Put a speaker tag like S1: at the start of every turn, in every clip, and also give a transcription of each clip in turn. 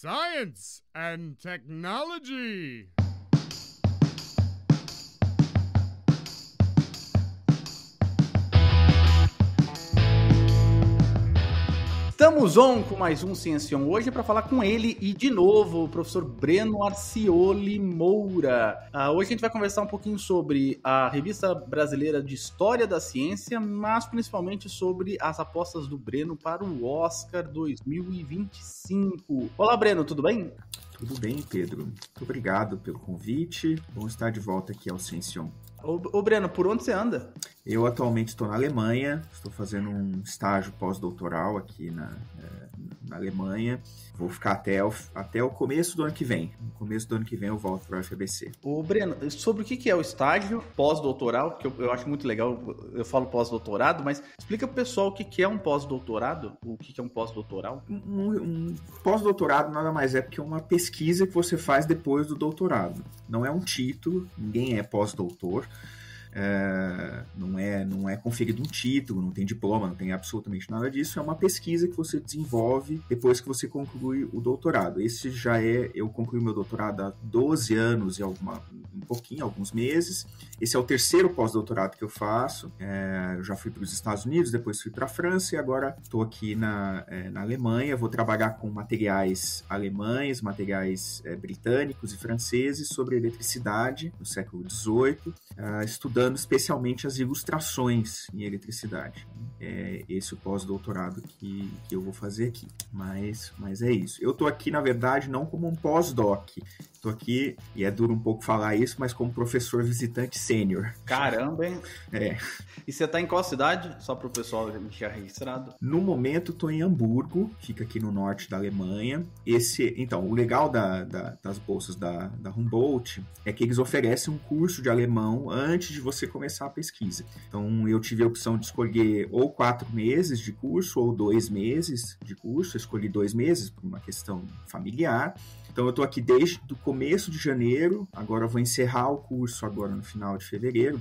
S1: Science and Technology.
S2: Estamos on com mais um Ciência On hoje para falar com ele e, de novo, o professor Breno Arcioli Moura. Hoje a gente vai conversar um pouquinho sobre a Revista Brasileira de História da Ciência, mas principalmente sobre as apostas do Breno para o Oscar 2025. Olá, Breno, tudo bem?
S3: Tudo bem, Pedro. Muito obrigado pelo convite. Bom estar de volta aqui ao Ciência On.
S2: Ô Breno, por onde você anda?
S3: Eu atualmente estou na Alemanha, estou fazendo um estágio pós-doutoral aqui na Alemanha. Vou ficar até o começo do ano que vem. No começo do ano que vem eu volto para a UFABC.
S2: Ô Breno, sobre o que é o estágio pós-doutoral, porque eu acho muito legal, eu falo pós-doutorado, mas explica pro pessoal o que é um pós-doutorado, o que é um pós-doutoral.
S3: Um pós-doutorado nada mais é porque é uma pesquisa que você faz depois do doutorado. Não é um título, ninguém é pós-doutor. Não é conferido um título, não tem diploma, não tem absolutamente nada disso. É uma pesquisa que você desenvolve depois que você conclui o doutorado. Eu concluí meu doutorado há 12 anos e alguns meses. Esse é o terceiro pós-doutorado que eu faço. Eu já fui para os Estados Unidos, depois fui para a França e agora estou aqui na Alemanha. Vou trabalhar com materiais alemães, materiais britânicos e franceses sobre eletricidade no século XVIII, estudando especialmente as ilustrações em eletricidade. Esse é o pós-doutorado que eu vou fazer aqui. Mas é isso. Eu estou aqui, na verdade, não como um pós-doc. Estou aqui, e é duro um pouco falar isso, mas como professor visitante sênior.
S2: Caramba, hein? E você está em qual cidade? Só para o pessoal deixar registrado.
S3: No momento, estou em Hamburgo, fica aqui no norte da Alemanha. Então, o legal das bolsas da Humboldt é que eles oferecem um curso de alemão antes de você começar a pesquisa. Então, eu tive a opção de escolher ou 4 meses de curso ou 2 meses de curso. Eu escolhi 2 meses por uma questão familiar. Então, eu estou aqui desde o começo de janeiro, agora eu vou encerrar o curso agora no final de fevereiro,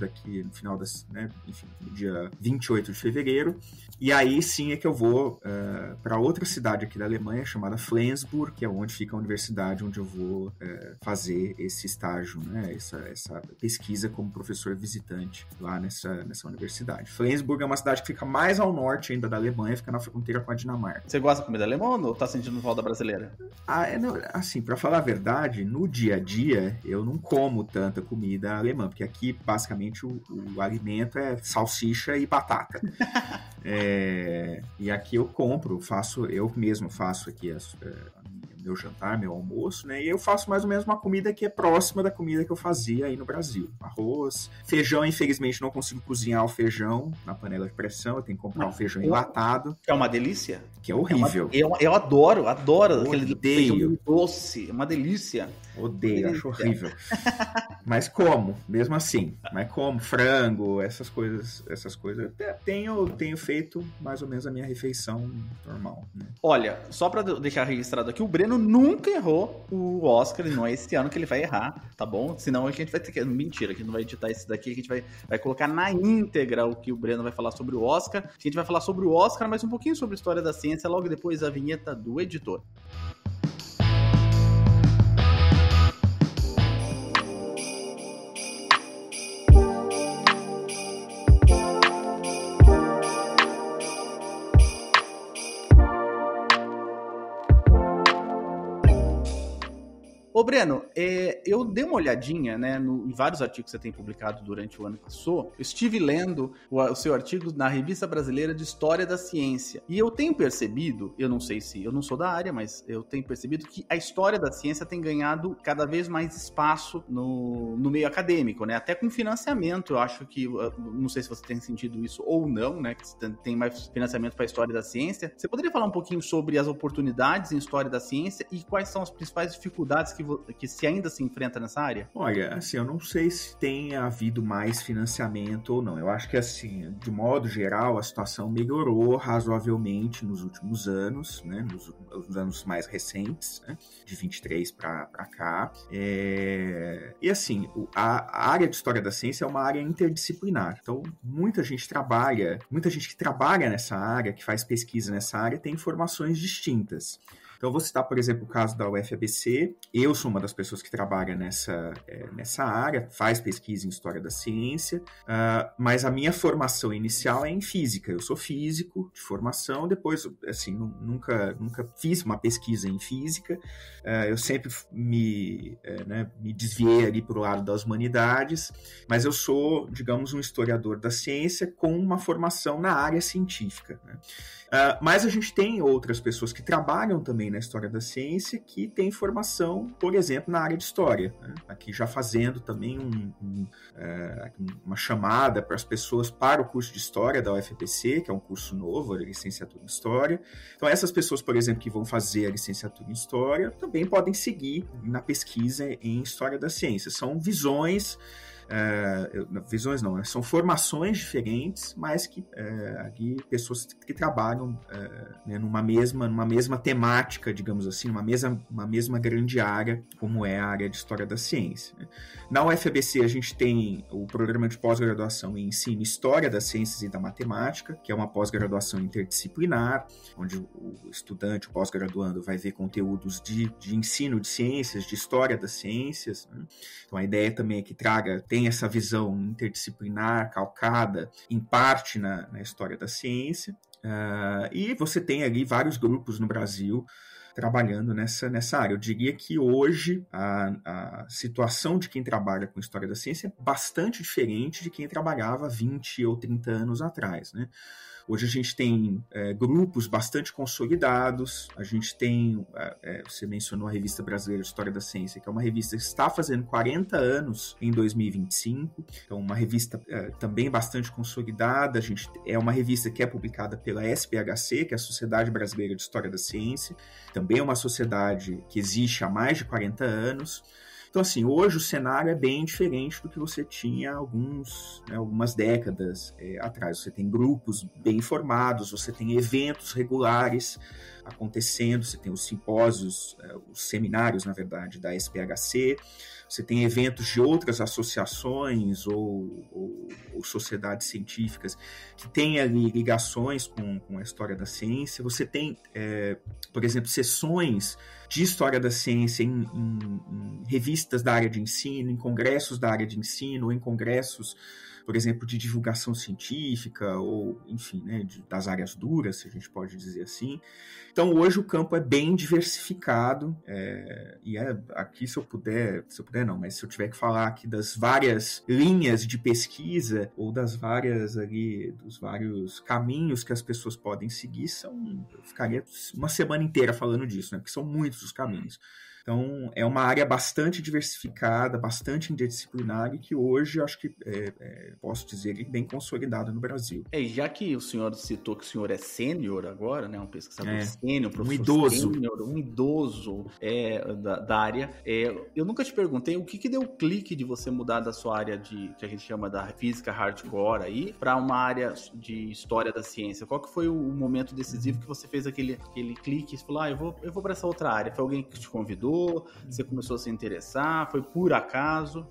S3: no dia 28 de fevereiro, e aí sim é que eu vou para outra cidade aqui da Alemanha, chamada Flensburg, que é onde fica a universidade onde eu vou fazer esse estágio, né, essa pesquisa como professor visitante lá nessa universidade. Flensburg é uma cidade que fica mais ao norte ainda da Alemanha, fica na fronteira com a Dinamarca.
S2: Você gosta de comida alemã ou tá sentindo falta brasileira?
S3: Assim, para falar a verdade, no dia a dia eu não como tanta comida alemã, porque aqui basicamente o alimento é salsicha e batata. E aqui eu mesmo faço aqui meu jantar, meu almoço, né? E eu faço mais ou menos uma comida que é próxima da comida que eu fazia aí no Brasil. Arroz, feijão, infelizmente não consigo cozinhar o feijão na panela de pressão, eu tenho que comprar um feijão enlatado.
S2: É uma delícia?
S3: Que é horrível.
S2: Eu adoro
S3: aquele
S2: feijão doce, é uma delícia.
S3: Odeio, acho horrível. Mas como, mesmo assim. Mas como frango, essas coisas. Tenho feito mais ou menos a minha refeição normal, né?
S2: Olha, só pra deixar registrado aqui, o Breno nunca errou o Oscar, e não é esse ano que ele vai errar, tá bom? Senão a gente vai ter que... Mentira, a gente não vai editar esse daqui, a gente vai colocar na íntegra o que o Breno vai falar sobre o Oscar. A gente vai falar sobre o Oscar, mas um pouquinho sobre a história da ciência, logo depois da vinheta do editor. Ô Breno, eu dei uma olhadinha, né, em vários artigos que você tem publicado durante o ano que passou. Eu estive lendo o seu artigo na Revista Brasileira de História da Ciência. E eu tenho percebido, eu não sou da área, mas eu tenho percebido que a história da ciência tem ganhado cada vez mais espaço no meio acadêmico, né? Até com financiamento, eu acho que, não sei se você tem sentido isso ou não, né, que tem mais financiamento para a história da ciência. Você poderia falar um pouquinho sobre as oportunidades em história da ciência e quais são as principais dificuldades que se ainda se enfrenta nessa área?
S3: Olha, assim, eu não sei se tem havido mais financiamento ou não. Eu acho que, assim, de modo geral, a situação melhorou razoavelmente nos últimos anos, né, nos anos mais recentes, né, de 23 para cá. E, assim, a área de História da Ciência é uma área interdisciplinar. Então, muita gente que trabalha nessa área, que faz pesquisa nessa área, tem formações distintas. Então, eu vou citar, por exemplo, o caso da UFABC. Eu sou uma das pessoas que trabalha nessa área, faz pesquisa em História da Ciência, mas a minha formação inicial é em Física. Eu sou físico de formação, depois, assim, nunca fiz uma pesquisa em Física. Eu sempre me desviei ali para o lado das humanidades, mas eu sou, digamos, um historiador da ciência com uma formação na área científica, né? Mas a gente tem outras pessoas que trabalham também na história da ciência que têm formação, por exemplo, na área de história, né? Aqui já fazendo também uma chamada para as pessoas para o curso de história da UFPC, que é um curso novo, a licenciatura em história. Então essas pessoas, por exemplo, que vão fazer a licenciatura em história, também podem seguir na pesquisa em história da ciência. São visões não, são formações diferentes, mas que aqui pessoas que trabalham numa mesma temática, digamos assim, uma mesma grande área, como é a área de História da Ciência. Na UFABC a gente tem o programa de pós-graduação em Ensino História das Ciências e da Matemática, que é uma pós-graduação interdisciplinar, onde o estudante, o pós-graduando, vai ver conteúdos de ensino de ciências, de história das ciências, né? Então a ideia também é que tem essa visão interdisciplinar, calcada, em parte na história da ciência, e você tem ali vários grupos no Brasil trabalhando nessa área. Eu diria que hoje a situação de quem trabalha com história da ciência é bastante diferente de quem trabalhava 20 ou 30 anos atrás, né? Hoje a gente tem grupos bastante consolidados, a gente tem, você mencionou a Revista Brasileira de História da Ciência, que é uma revista que está fazendo 40 anos em 2025, então uma revista também bastante consolidada. É uma revista que é publicada pela SBHC, que é a Sociedade Brasileira de História da Ciência, também é uma sociedade que existe há mais de 40 anos. Então, assim, hoje o cenário é bem diferente do que você tinha algumas décadas atrás. Você tem grupos bem formados, você tem eventos regulares acontecendo, você tem os simpósios, os seminários, na verdade, da SPHC, você tem eventos de outras associações ou sociedades científicas que têm ali ligações com a história da ciência. Você tem, por exemplo, sessões de história da ciência em revistas da área de ensino, em congressos da área de ensino, ou em congressos, por exemplo, de divulgação científica, ou, enfim, né, das áreas duras, se a gente pode dizer assim. Então, hoje o campo é bem diversificado, aqui, se eu puder não, mas se eu tiver que falar aqui das várias linhas de pesquisa, ou dos vários caminhos que as pessoas podem seguir, eu ficaria uma semana inteira falando disso, né, porque são muitos os caminhos. Então, é uma área bastante diversificada, bastante interdisciplinar e que hoje, eu acho que, posso dizer, bem consolidada no Brasil.
S2: Já que o senhor citou que o senhor é sênior agora, né, um pesquisador sênior, professor
S3: idoso.
S2: Um idoso da área, eu nunca te perguntei o que deu o clique de você mudar da sua área que a gente chama da física hardcore aí, para uma área de história da ciência. Qual que foi o momento decisivo que você fez aquele clique e falou, eu vou para essa outra área? Foi alguém que te convidou? Você começou a se interessar? Foi por acaso?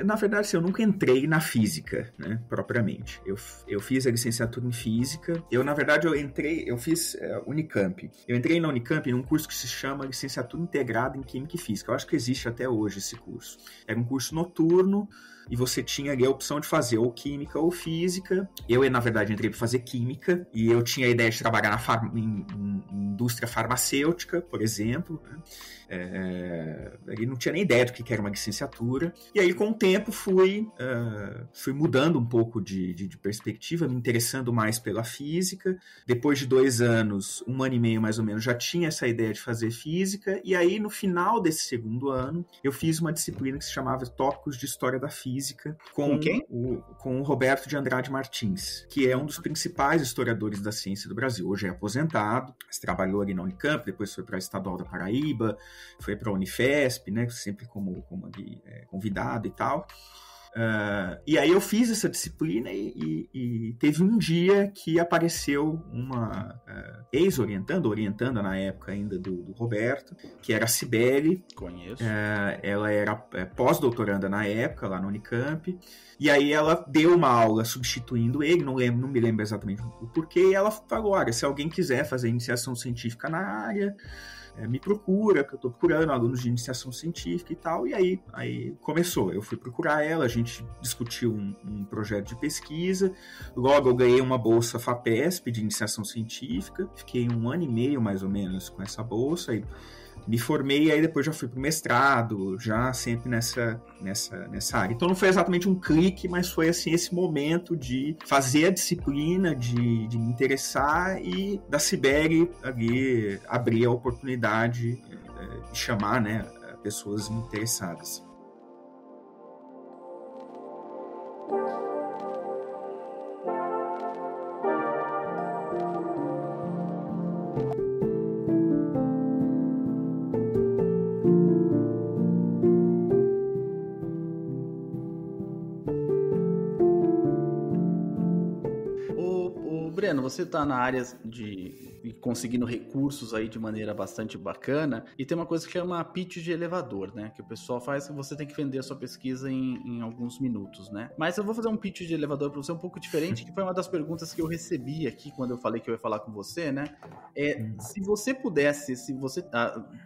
S3: Na verdade, eu nunca entrei na física, né, propriamente. Eu fiz a licenciatura em física. Eu fiz Unicamp. Eu entrei na Unicamp num curso que se chama Licenciatura Integrada em Química e Física. Eu acho que existe até hoje esse curso. Era um curso noturno e você tinha ali a opção de fazer ou química ou física. Eu, na verdade, entrei para fazer química e eu tinha a ideia de trabalhar em indústria farmacêutica, por exemplo, né? Ele não tinha nem ideia do que era uma licenciatura. E aí, com o tempo, fui mudando um pouco de perspectiva, me interessando mais pela física. Depois de 2 anos, 1 ano e meio mais ou menos, já tinha essa ideia de fazer física. E aí, no final desse 2º ano, eu fiz uma disciplina que se chamava Tópicos de História da Física.
S2: Com quem?
S3: Com o Roberto de Andrade Martins, que é um dos principais historiadores da ciência do Brasil. Hoje é aposentado, mas trabalhou ali na Unicamp, depois foi para a Estadual da Paraíba, foi para a Unifesp, né, sempre como convidado e tal. E aí eu fiz essa disciplina e teve um dia que apareceu uma orientanda na época ainda do Roberto, que era a Cibele.
S2: Conheço.
S3: Ela era pós-doutoranda na época, lá no Unicamp. E aí ela deu uma aula substituindo ele, não me lembro exatamente o porquê, e ela falou, olha, se alguém quiser fazer iniciação científica na área, me procura, que eu estou procurando alunos de iniciação científica e tal. E aí começou, eu fui procurar ela, a gente discutiu um projeto de pesquisa, logo eu ganhei uma bolsa FAPESP de iniciação científica, fiquei 1 ano e meio mais ou menos com essa bolsa, e me formei, e aí depois já fui pro mestrado, já sempre nessa área. Então não foi exatamente um clique, mas foi assim, esse momento de fazer a disciplina, de me interessar, e da Cibele ali abrir a oportunidade de chamar, né, pessoas interessadas.
S2: Breno, você está na área de conseguindo recursos aí de maneira bastante bacana, e tem uma coisa que chama pitch de elevador, né? Que o pessoal faz, que você tem que vender a sua pesquisa em alguns minutos, né? Mas eu vou fazer um pitch de elevador para você um pouco diferente, que foi uma das perguntas que eu recebi aqui quando eu falei que eu ia falar com você, né? Se você pudesse,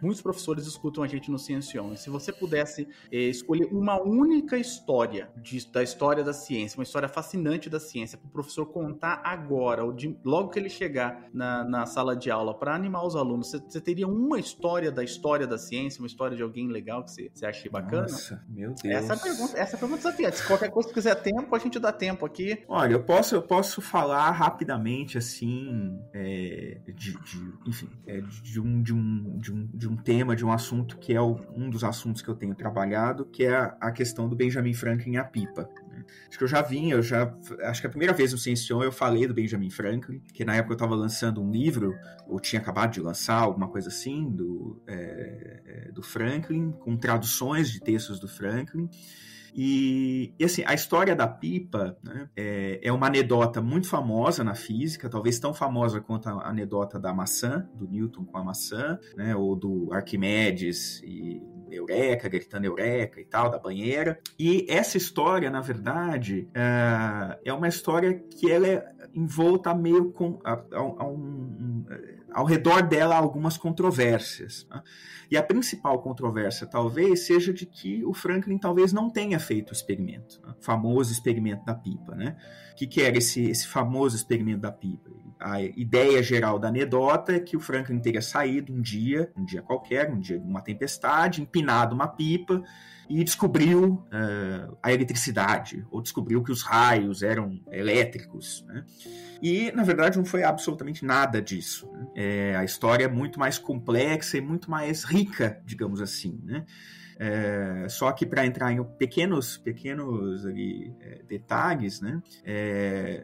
S2: muitos professores escutam a gente no Ciencion, e se você pudesse escolher uma única história da história da ciência, uma história fascinante da ciência, para o professor contar agora, ou logo que ele chegar na sala de aula, para animar os alunos, você teria uma história da ciência, uma história de alguém legal que você acha bacana?
S3: Nossa, meu Deus.
S2: Essa pergunta desafiante. Se qualquer coisa que quiser tempo, a gente dá tempo aqui.
S3: Olha, eu posso falar rapidamente, assim, de um tema, de um assunto que é um dos assuntos que eu tenho trabalhado, que é a questão do Benjamin Franklin e a pipa. Acho que acho que a primeira vez no Ciencion eu falei do Benjamin Franklin, que na época eu estava lançando um livro, ou tinha acabado de lançar, alguma coisa assim, do Franklin, com traduções de textos do Franklin. E assim, a história da pipa, né, é uma anedota muito famosa na física, talvez tão famosa quanto a anedota da maçã, do Newton com a maçã, né, ou do Arquimedes e Eureka, gritando Eureka e tal, da banheira. E essa história, na verdade, é uma história que ela é envolta meio ao redor dela algumas controvérsias, né? E a principal controvérsia talvez seja de que o Franklin talvez não tenha feito o experimento, né? O famoso experimento da pipa, né? O que era esse famoso experimento da pipa? A ideia geral da anedota é que o Franklin teria saído um dia qualquer, um dia de uma tempestade, empinado uma pipa e descobriu a eletricidade, ou descobriu que os raios eram elétricos, né? E, na verdade, não foi absolutamente nada disso, né? A história é muito mais complexa e muito mais rica, digamos assim, né? Só que para entrar em pequenos ali, detalhes, né?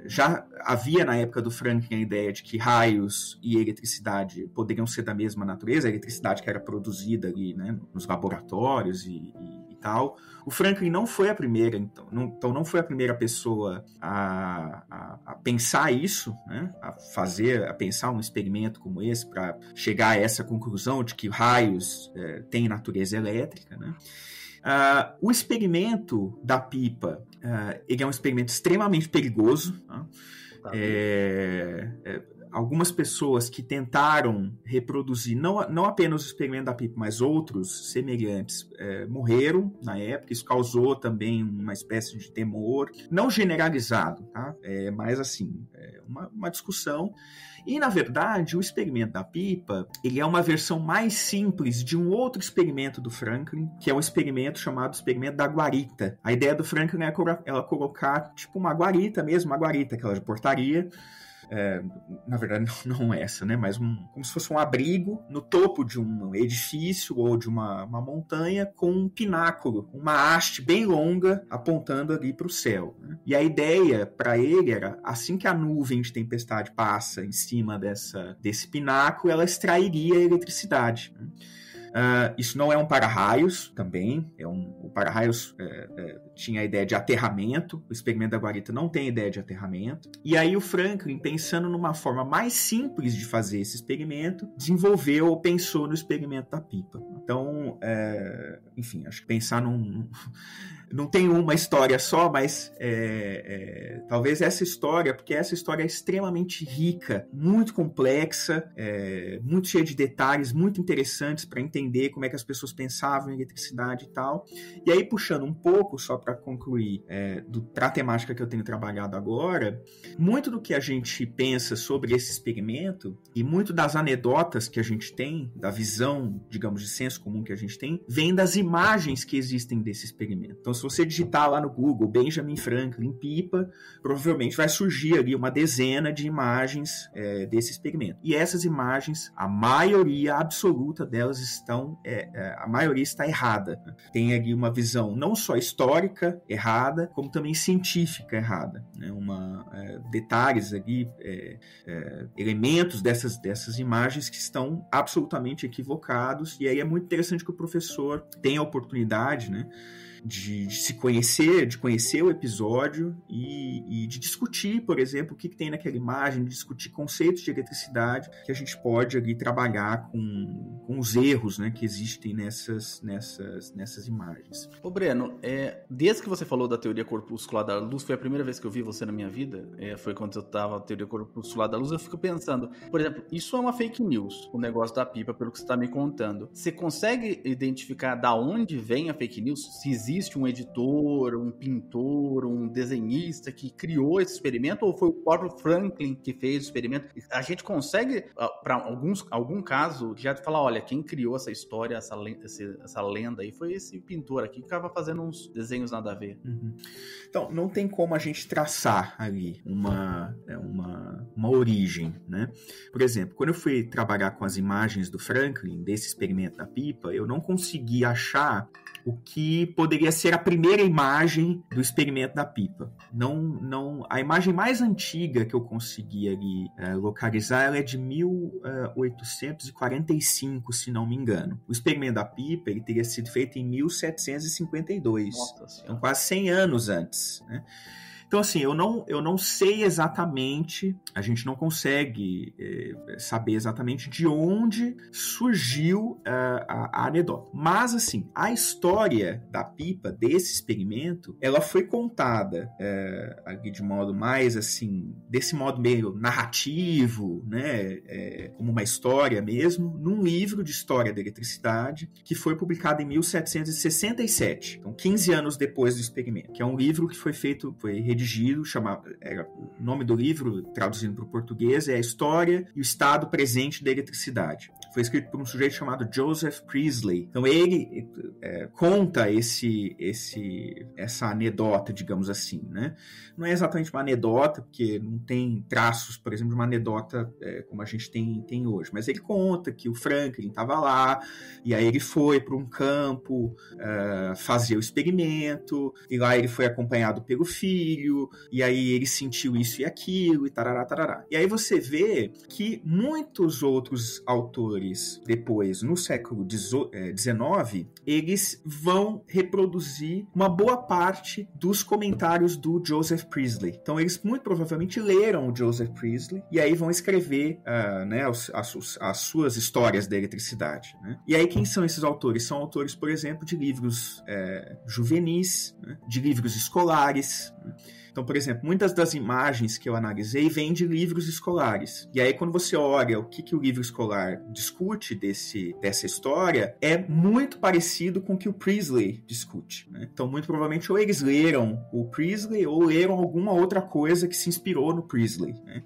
S3: Já havia na época do Franklin a ideia de que raios e eletricidade poderiam ser da mesma natureza, a eletricidade que era produzida ali, né, nos laboratórios e tal. O Franklin não foi a primeira, então não foi a primeira pessoa a pensar isso, né? A pensar um experimento como esse para chegar a essa conclusão de que raios têm natureza elétrica, né? O experimento da pipa, ele é um experimento extremamente perigoso, né? Algumas pessoas que tentaram reproduzir não apenas o experimento da pipa, mas outros semelhantes morreram na época. Isso causou também uma espécie de temor, não generalizado, tá? Mas assim, uma discussão. E, na verdade, o experimento da pipa, ele é uma versão mais simples de um outro experimento do Franklin, que é um experimento chamado experimento da guarita. A ideia do Franklin é ela colocar, tipo, uma guarita mesmo, uma guarita, aquela de portaria. Na verdade, não essa, né? Mas como se fosse um abrigo no topo de um edifício ou de uma montanha com um pináculo, uma haste bem longa apontando ali para o céu, né? E a ideia para ele era, assim que a nuvem de tempestade passa em cima desse pináculo, ela extrairia a eletricidade, né? Isso não é um para-raios também, o para-raios tinha a ideia de aterramento, o experimento da guarita não tem ideia de aterramento. E aí o Franklin, pensando numa forma mais simples de fazer esse experimento, desenvolveu ou pensou no experimento da pipa. Então, enfim, acho que pensar não tem uma história só, mas talvez essa história, porque essa história é extremamente rica, muito complexa, muito cheia de detalhes, muito interessantes para entender como é que as pessoas pensavam em eletricidade e tal. E aí, puxando um pouco, só para concluir, para a temática que eu tenho trabalhado agora, muito do que a gente pensa sobre esse experimento e muito das anedotas que a gente tem, da visão, digamos, de senso comum que a gente tem, vem das imagens que existem desse experimento. Então, se você digitar lá no Google Benjamin Franklin pipa, provavelmente vai surgir ali uma dezena de imagens desse experimento. E essas imagens, a maioria absoluta delas a maioria está errada. Tem ali uma visão não só histórica errada, como também científica errada. Né? Detalhes ali, elementos dessas imagens que estão absolutamente equivocados. E aí é muito interessante que o professor tenha a oportunidade, né, de se conhecer, de conhecer o episódio e de discutir, por exemplo, o que tem naquela imagem, de discutir conceitos de eletricidade que a gente pode ali trabalhar com os erros, né, que existem nessas imagens.
S2: Ô Breno, desde que você falou da teoria corpuscular da luz, foi a primeira vez que eu vi você na minha vida, foi quando eu estava na teoria corpuscular da luz, eu fico pensando, por exemplo, isso é uma fake news, o negócio da pipa, pelo que você está me contando. Você consegue identificar da onde vem a fake news? Se existe um editor, um pintor, um desenhista que criou esse experimento, ou foi o próprio Franklin que fez o experimento? A gente consegue, para algum caso, já falar, olha, quem criou essa história, essa lenda aí, foi esse pintor aqui que estava fazendo uns desenhos nada a ver.
S3: Uhum. Então, não tem como a gente traçar ali uma origem, né? Por exemplo, quando eu fui trabalhar com as imagens do Franklin, desse experimento da pipa, eu não consegui achar o que poderia ser a primeira imagem do experimento da pipa. A imagem mais antiga que eu consegui ali localizar, ela é de 1845, se não me engano. O experimento da pipa, ele teria sido feito em 1752.
S2: Nossa,
S3: então quase 100 anos antes, né? Então, assim, eu não sei exatamente, a gente não consegue saber exatamente de onde surgiu a anedota. Mas, assim, a história da pipa, desse experimento, ela foi contada aqui de modo mais, assim, desse modo meio narrativo, né, como uma história mesmo, num livro de história da eletricidade, que foi publicado em 1767, então 15 anos depois do experimento, que é um livro que foi redigido, o nome do livro, traduzindo para o português, é A História e o Estado Presente da Eletricidade. Foi escrito por um sujeito chamado Joseph Priestley. Então ele conta essa anedota, digamos assim, né? Não é exatamente uma anedota, porque não tem traços, por exemplo, de uma anedota como a gente tem hoje, mas ele conta que o Franklin estava lá, e aí ele foi para um campo fazer o experimento, e lá ele foi acompanhado pelo filho, e aí ele sentiu isso e aquilo, e tarará, tarará. E aí você vê que muitos outros autores depois, no século XIX, eles vão reproduzir uma boa parte dos comentários do Joseph Priestley. Então eles muito provavelmente leram o Joseph Priestley e aí vão escrever as suas histórias da eletricidade, né? E aí quem são esses autores? São autores, por exemplo, de livros juvenis, né? De livros escolares, né? Então, por exemplo, muitas das imagens que eu analisei vêm de livros escolares. E aí, quando você olha o que o livro escolar discute dessa história, é muito parecido com o que o Priestley discute, né? Então, muito provavelmente, ou eles leram o Priestley ou leram alguma outra coisa que se inspirou no Priestley, né?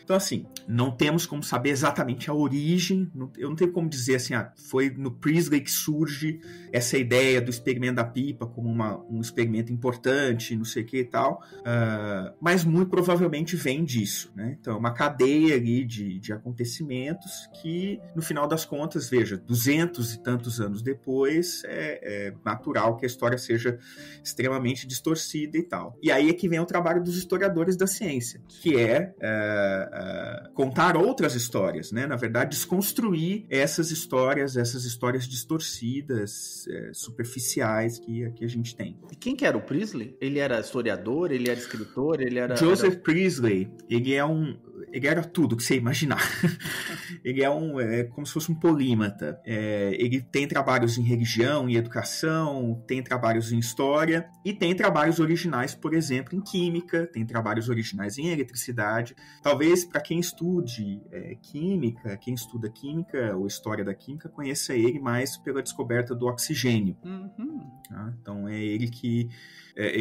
S3: Então, assim, não temos como saber exatamente a origem, eu não tenho como dizer assim, foi no Priestley que surge essa ideia do experimento da pipa como um experimento importante, não sei o que e tal, mas muito provavelmente vem disso, né? Então, é uma cadeia ali de acontecimentos que, no final das contas, veja, 200 e tantos anos depois, é natural que a história seja extremamente distorcida e tal. E aí é que vem o trabalho dos historiadores da ciência, que é contar outras histórias, né? Na verdade, desconstruir essas histórias distorcidas, superficiais que a gente tem.
S2: E quem que era o Priestley? Ele era historiador, ele era escritor, ele era...
S3: Joseph Priestley, ele era tudo que você imaginar. Ele é como se fosse um polímata. Ele tem trabalhos em religião e educação, tem trabalhos em história e tem trabalhos originais, por exemplo, em química, tem trabalhos originais em eletricidade. Talvez para quem estude química, quem estuda química ou história da química, conheça ele mais pela descoberta do oxigênio. Tá? Então é ele que...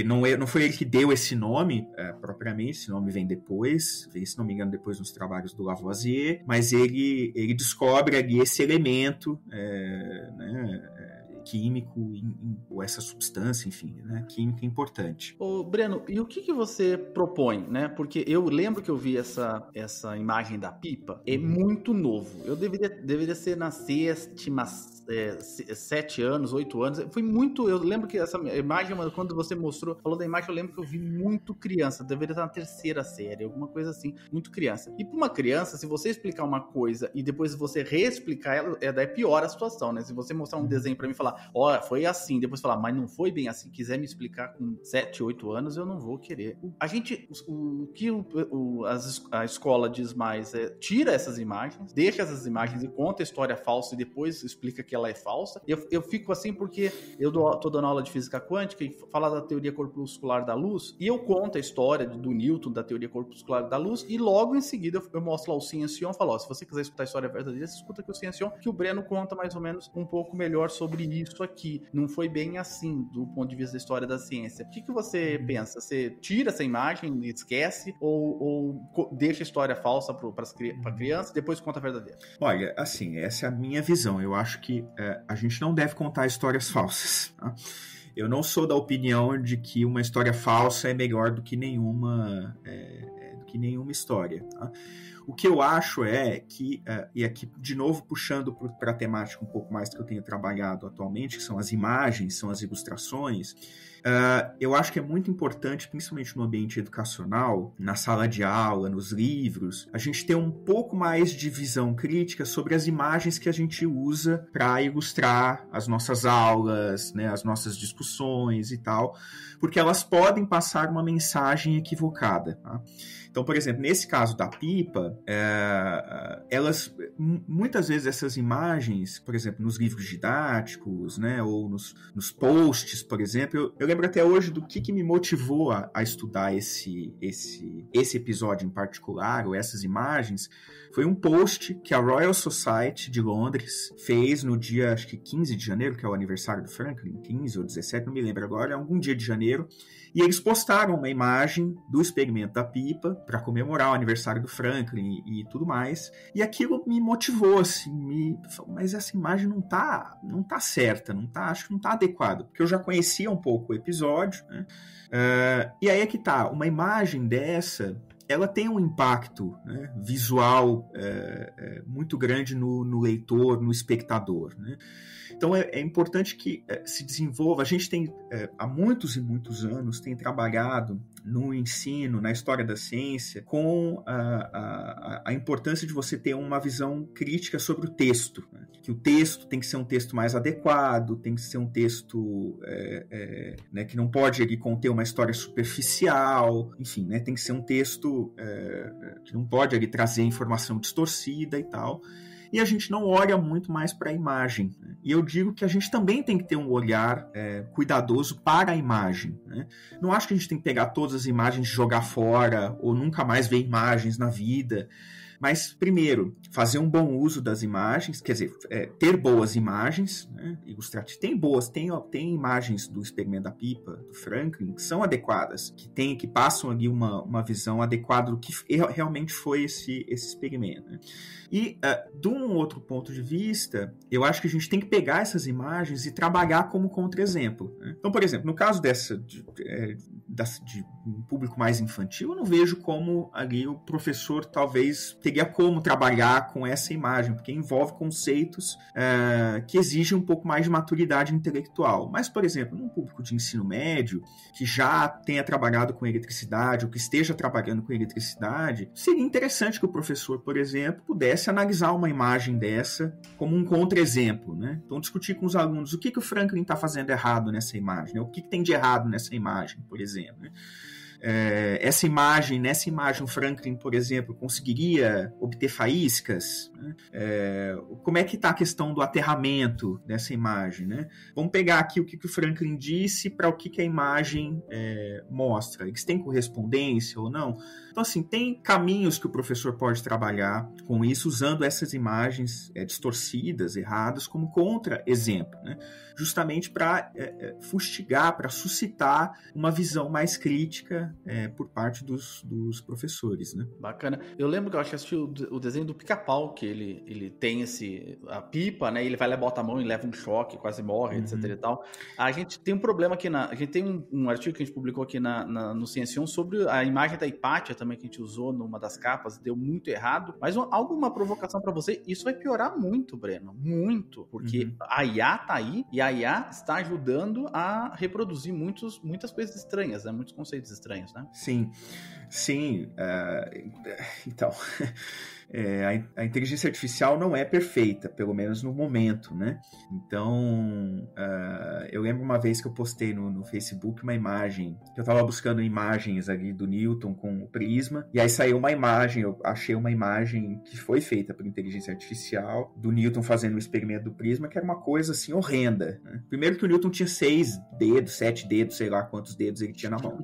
S3: não foi ele que deu esse nome propriamente, esse nome vem depois, se não me engano, depois nos trabalhos do Lavoisier, mas ele descobre ali esse elemento, químico, ou essa substância, enfim, né, química importante.
S2: Ô, Breno, e o que você propõe, né? Porque eu lembro que eu vi essa imagem da pipa, é muito novo. Eu deveria ser na sétima, 7 anos, 8 anos. Foi muito... Eu lembro que essa imagem, quando você falou da imagem, eu lembro que eu vi muito criança. Deveria estar na 3ª série, alguma coisa assim. Muito criança. E para uma criança, se você explicar uma coisa e depois você reexplicar ela, daí pior a situação, né? Se você mostrar um desenho para mim e falar, foi assim, depois falar, mas não foi bem assim, quiser me explicar com 7, 8 anos, eu não vou querer. A gente... O que a escola diz mais tira essas imagens, deixa essas imagens e conta a história falsa e depois explica que ela é falsa. Eu fico assim porque eu tô dando aula de física quântica e fala da teoria corpuscular da luz, e eu conto a história do Newton, da teoria corpuscular da luz, e logo em seguida eu mostro lá o Ciencion e falo, se você quiser escutar a história verdadeira, você escuta aqui o Ciencion, que o Breno conta mais ou menos um pouco melhor sobre isso aqui. Não foi bem assim, do ponto de vista da história da ciência. O que você pensa? Você tira essa imagem e esquece, ou deixa a história falsa para criança e depois conta a verdadeira?
S3: Olha, assim, essa é a minha visão. Eu acho que a gente não deve contar histórias falsas, tá? Eu não sou da opinião de que uma história falsa é melhor do que nenhuma história, tá? O que eu acho é que, e aqui de novo puxando para a temática um pouco mais que eu tenho trabalhado atualmente, que são as imagens, são as ilustrações, eu acho que é muito importante, principalmente no ambiente educacional, na sala de aula, nos livros, a gente ter um pouco mais de visão crítica sobre as imagens que a gente usa para ilustrar as nossas aulas, né, as nossas discussões e tal, porque elas podem passar uma mensagem equivocada, tá? Então, por exemplo, nesse caso da pipa, muitas vezes essas imagens, por exemplo, nos livros didáticos, né, ou nos posts, por exemplo, eu lembro até hoje do que me motivou a estudar esse episódio em particular, ou essas imagens, foi um post que a Royal Society de Londres fez no dia, acho que 15 de janeiro, que é o aniversário do Franklin, 15 ou 17, não me lembro agora, é algum dia de janeiro, e eles postaram uma imagem do experimento da pipa para comemorar o aniversário do Franklin e tudo mais, e aquilo me motivou, assim, mas essa imagem não tá certa, acho que não tá adequada, porque eu já conhecia um pouco o episódio, né? E aí é que tá, uma imagem dessa, ela tem um impacto, né, visual muito grande no leitor, no espectador, né? Então é importante que se desenvolva. A gente tem, há muitos e muitos anos, tem trabalhado no ensino, na história da ciência, com a importância de você ter uma visão crítica sobre o texto, né? Que o texto tem que ser um texto mais adequado, tem que ser um texto né, que não pode ali conter uma história superficial, enfim, né, tem que ser um texto que não pode ali trazer informação distorcida e tal. E a gente não olha muito mais para a imagem, né? E eu digo que a gente também tem que ter um olhar cuidadoso para a imagem, né? Não acho que a gente tem que pegar todas as imagens e jogar fora, ou nunca mais ver imagens na vida. Mas, primeiro, fazer um bom uso das imagens, quer dizer, ter boas imagens, né, ilustrativas. Tem imagens do experimento da pipa, do Franklin, que são adequadas, que passam ali uma visão adequada do que realmente foi esse experimento, né? E, de um outro ponto de vista, eu acho que a gente tem que pegar essas imagens e trabalhar como contra-exemplo, né? Então, por exemplo, no caso de um público mais infantil, eu não vejo como ali o professor talvez teria como trabalhar com essa imagem, porque envolve conceitos que exigem um pouco mais de maturidade intelectual. Mas, por exemplo, num público de ensino médio, que já tenha trabalhado com eletricidade, ou que esteja trabalhando com eletricidade, seria interessante que o professor, por exemplo, pudesse analisar uma imagem dessa como um contra-exemplo, né? Então, discutir com os alunos o que o Franklin está fazendo errado nessa imagem, né? O que tem de errado nessa imagem, por exemplo, né? Nessa imagem o Franklin, por exemplo, conseguiria obter faíscas, né? Como é que está a questão do aterramento dessa imagem, né? Vamos pegar aqui o que o Franklin disse para o que a imagem mostra. Eles têm correspondência ou não? Então, assim, tem caminhos que o professor pode trabalhar com isso, usando essas imagens distorcidas, erradas, como contra-exemplo, né? Justamente para fustigar, para suscitar uma visão mais crítica por parte dos professores, né?
S2: Bacana. Eu lembro que eu acho que assisti o desenho do Pica-Pau, que ele tem a pipa, né? Ele vai lá, bota a mão e leva um choque, quase morre, etc e tal. A gente tem um problema aqui a gente tem um artigo que a gente publicou aqui no Ciencion sobre a imagem da Hipátia também, que a gente usou numa das capas, deu muito errado. Mas alguma provocação para você, isso vai piorar muito, Breno. Muito. Porque a IA tá aí e a IA está ajudando a reproduzir muitas coisas estranhas, né? Muitos conceitos estranhos, né?
S3: Sim. Então, a inteligência artificial não é perfeita, pelo menos no momento, né? Então, eu lembro uma vez que eu postei no Facebook uma imagem, que eu estava buscando imagens ali do Newton com o prisma, e aí saiu uma imagem, eu achei uma imagem que foi feita por inteligência artificial, do Newton fazendo o experimento do prisma, que era uma coisa assim horrenda, né? Primeiro que o Newton tinha 6 dedos, 7 dedos, sei lá quantos dedos ele tinha na mão.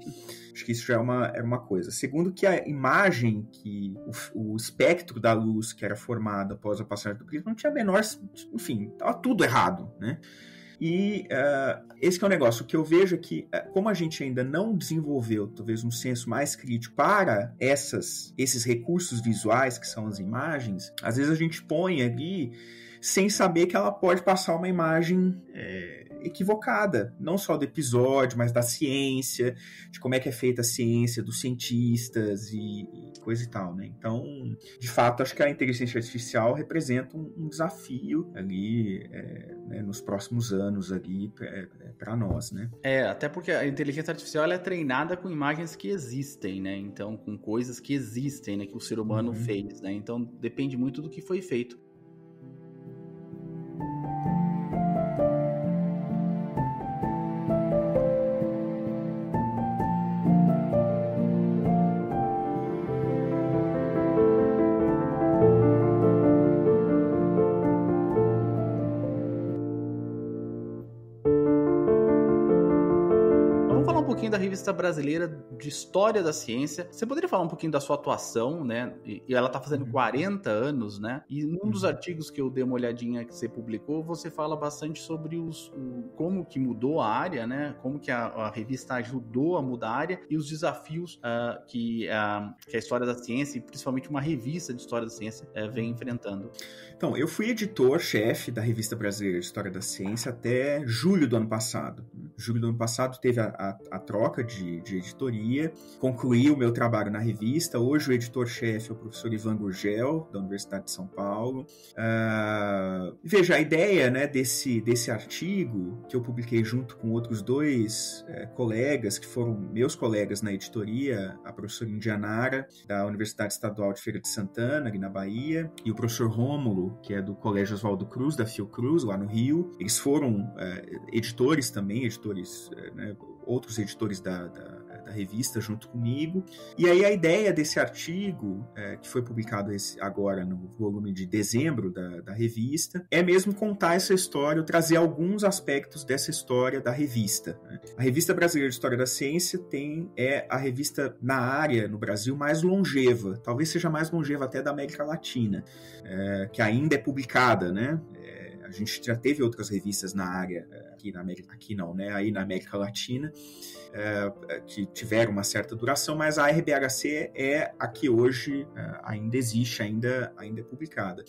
S3: Acho que isso já era uma coisa. Segundo que a imagem, que o espectro da luz que era formado após a passagem do prisma não tinha menor... Enfim, estava tudo errado, né? E esse que é o negócio. O que eu vejo é que, como a gente ainda não desenvolveu, talvez, um senso mais crítico para esses recursos visuais, que são as imagens, às vezes a gente põe ali sem saber que ela pode passar uma imagem equivocada, não só do episódio, mas da ciência, de como é que é feita a ciência, dos cientistas e coisa e tal, né? Então, de fato, acho que a inteligência artificial representa um desafio ali, né, nos próximos anos ali para nós, né?
S2: Até porque a inteligência artificial ela é treinada com imagens que existem, né? Então, com coisas que existem, né? Que o ser humano fez, né? Então, depende muito do que foi feito. Da Revista Brasileira de História da Ciência. Você poderia falar um pouquinho da sua atuação, né? E ela tá fazendo 40 anos, né? E num dos artigos que eu dei uma olhadinha que você publicou, você fala bastante sobre como que mudou a área, né? Como que a revista ajudou a mudar a área e os desafios que a História da Ciência, e principalmente uma revista de História da Ciência, vem enfrentando.
S3: Então, eu fui editor-chefe da Revista Brasileira de História da Ciência até julho do ano passado. Julho do ano passado teve a troca de editoria, concluí o meu trabalho na revista. Hoje o editor-chefe é o professor Ivan Gurgel, da Universidade de São Paulo. Veja, a ideia, né, desse artigo, que eu publiquei junto com outros dois colegas, que foram meus colegas na editoria, a professora Indianara, da Universidade Estadual de Feira de Santana, ali na Bahia, e o professor Rômulo, que é do Colégio Oswaldo Cruz, da Fiocruz, lá no Rio. Eles foram editores também, né, outros editores da revista junto comigo. E aí a ideia desse artigo, que foi publicado agora no volume de dezembro da revista, é mesmo contar essa história, trazer alguns aspectos dessa história da revista, né? A Revista Brasileira de História da Ciência é a revista na área, no Brasil, mais longeva, talvez seja mais longeva até da América Latina, que ainda é publicada, né? A gente já teve outras revistas na área, aí na América Latina, que tiveram uma certa duração, mas a RBHC é a que hoje ainda existe, ainda é publicada.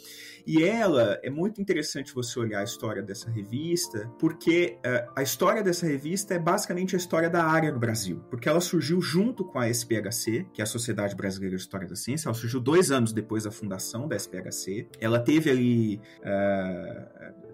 S3: E ela, é muito interessante você olhar a história dessa revista, porque a história dessa revista é basicamente a história da área no Brasil, porque ela surgiu junto com a SPHC, que é a Sociedade Brasileira de História da Ciência. Ela surgiu 2 anos depois da fundação da SPHC. Ela teve ali,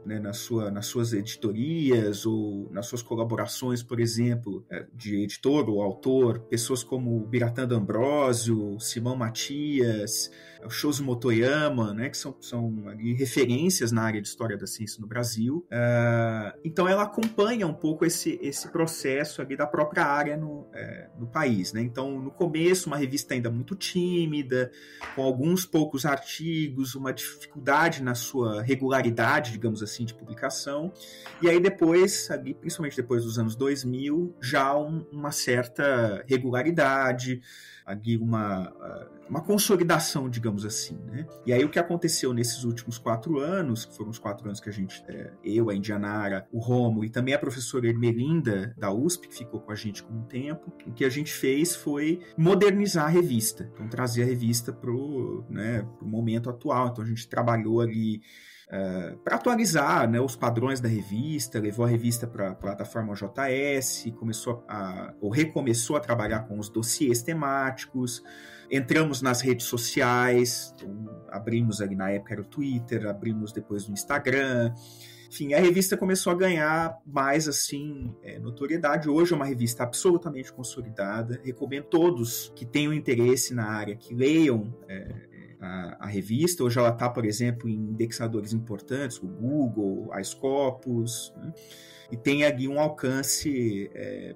S3: nas suas editorias ou nas suas colaborações, por exemplo, de editor ou autor, pessoas como Biratã D'Ambrosio, Simão Matias, o Shozo Motoyama, né, que são ali referências na área de história da ciência no Brasil. Então ela acompanha um pouco esse processo ali da própria área no país, né? Então, no começo, uma revista ainda muito tímida, com alguns poucos artigos, uma dificuldade na sua regularidade, digamos assim, de publicação. E aí depois, ali, principalmente depois dos anos 2000, já uma certa regularidade, ali uma consolidação, digamos assim, né? E aí o que aconteceu nesses últimos 4 anos, que foram os 4 anos que a gente, eu, a Indianara, o Romo e também a professora Ermelinda da USP, que ficou com a gente por um tempo, o que a gente fez foi modernizar a revista, então trazer a revista pro momento atual. Então a gente trabalhou ali para atualizar, né, os padrões da revista, levou a revista para a plataforma JS, recomeçou a trabalhar com os dossiês temáticos, entramos nas redes sociais, então, abrimos ali, na época era o Twitter, abrimos depois no Instagram. Enfim, a revista começou a ganhar mais, assim, notoriedade. Hoje é uma revista absolutamente consolidada. Recomendo todos que tenham interesse na área, que leiam a revista. Hoje ela está, por exemplo, em indexadores importantes, o Google, a Scopus, né? E tem ali um alcance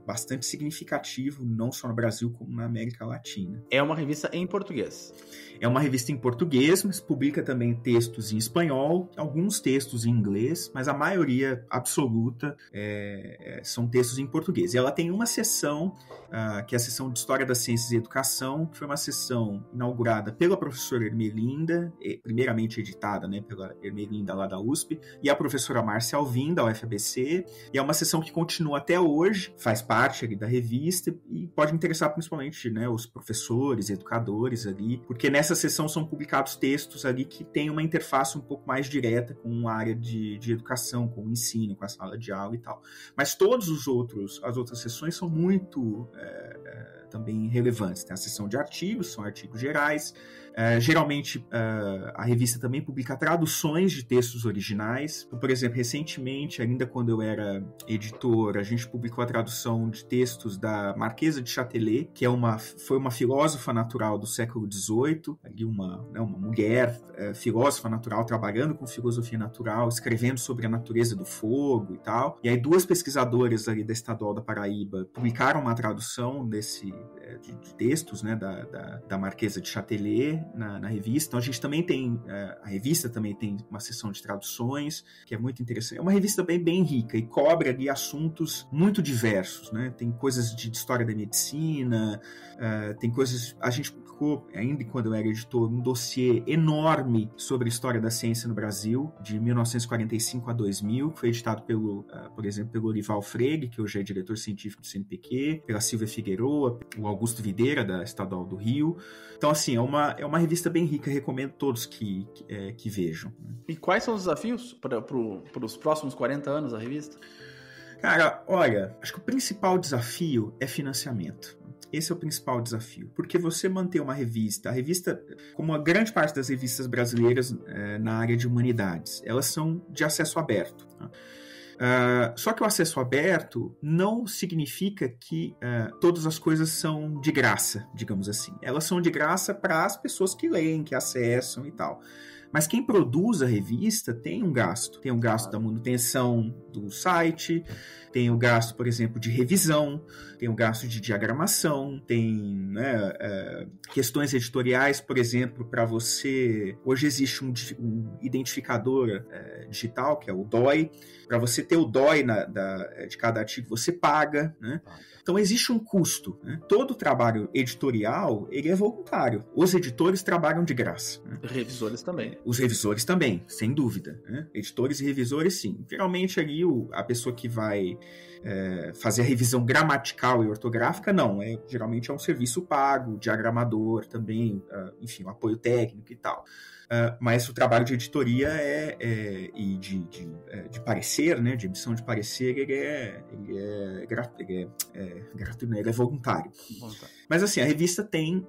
S3: bastante significativo, não só no Brasil, como na América Latina.
S2: É uma revista em português.
S3: É uma revista em português, mas publica também textos em espanhol, alguns textos em inglês, mas a maioria absoluta são textos em português. E ela tem uma seção, que é a seção de História das Ciências e Educação, que foi uma seção inaugurada pela professora Ermelinda, primeiramente editada, né, pela Ermelinda lá da USP, e a professora Márcia Alvim, da UFABC, e é uma seção que continua até hoje, faz parte ali da revista e pode interessar principalmente, né, os professores, educadores ali, porque nessa seção são publicados textos ali que têm uma interface um pouco mais direta com a área de educação, com o ensino, com a sala de aula e tal. Mas todas as outras seções são muito também relevantes. Tem a seção de artigos, são artigos gerais. Geralmente, a revista também publica traduções de textos originais. Então, por exemplo, recentemente, ainda quando eu era editor, a gente publicou a tradução de textos da Marquesa de Châtelet, que foi uma filósofa natural do século XVIII, ali uma mulher filósofa natural, trabalhando com filosofia natural, escrevendo sobre a natureza do fogo e tal. E aí 2 pesquisadoras ali da Estadual da Paraíba publicaram uma tradução de textos, né, da Marquesa de Châtelet na revista. Então a gente também tem, a revista também tem uma seção de traduções, que é muito interessante. É uma revista bem rica e cobre ali assuntos muito diversos, né? Tem coisas de história da medicina, tem coisas... A gente publicou, ainda quando eu era editor, um dossiê enorme sobre a história da ciência no Brasil, de 1945 a 2000, que foi editado por exemplo, pelo Orival Freire, que hoje é diretor científico do CNPq, pela Silvia Figueroa, o Augusto Videira, da Estadual do Rio. Então, assim, é uma revista bem rica, recomendo todos que vejam.
S2: E quais são os desafios para os próximos 40 anos da revista?
S3: Cara, olha, acho que o principal desafio é financiamento. Esse é o principal desafio, porque você manter uma revista, a revista, como a grande parte das revistas brasileiras na área de humanidades, elas são de acesso aberto, tá? Só que o acesso aberto não significa que todas as coisas são de graça, digamos assim. Elas são de graça para as pessoas que leem, que acessam e tal. Mas quem produz a revista tem um gasto. Tem um gasto da manutenção do site, tem o gasto, por exemplo, de revisão, tem o gasto de diagramação, tem questões editoriais, por exemplo, para você... Hoje existe um identificador digital, que é o DOI. Para você ter o DOI de cada artigo, você paga, né? Então existe um custo, né? Todo trabalho editorial, ele é voluntário. Os editores trabalham de graça, né?
S2: Revisores também.
S3: Os revisores também, sem dúvida, né? Editores e revisores, sim. Geralmente ali a pessoa que vai fazer a revisão gramatical e ortográfica, não. Geralmente é um serviço pago, diagramador também, enfim, um apoio técnico e tal. Mas o trabalho de editoria e de parecer, né, de emissão de parecer, ele é gratuito, ele é voluntário. Mas assim,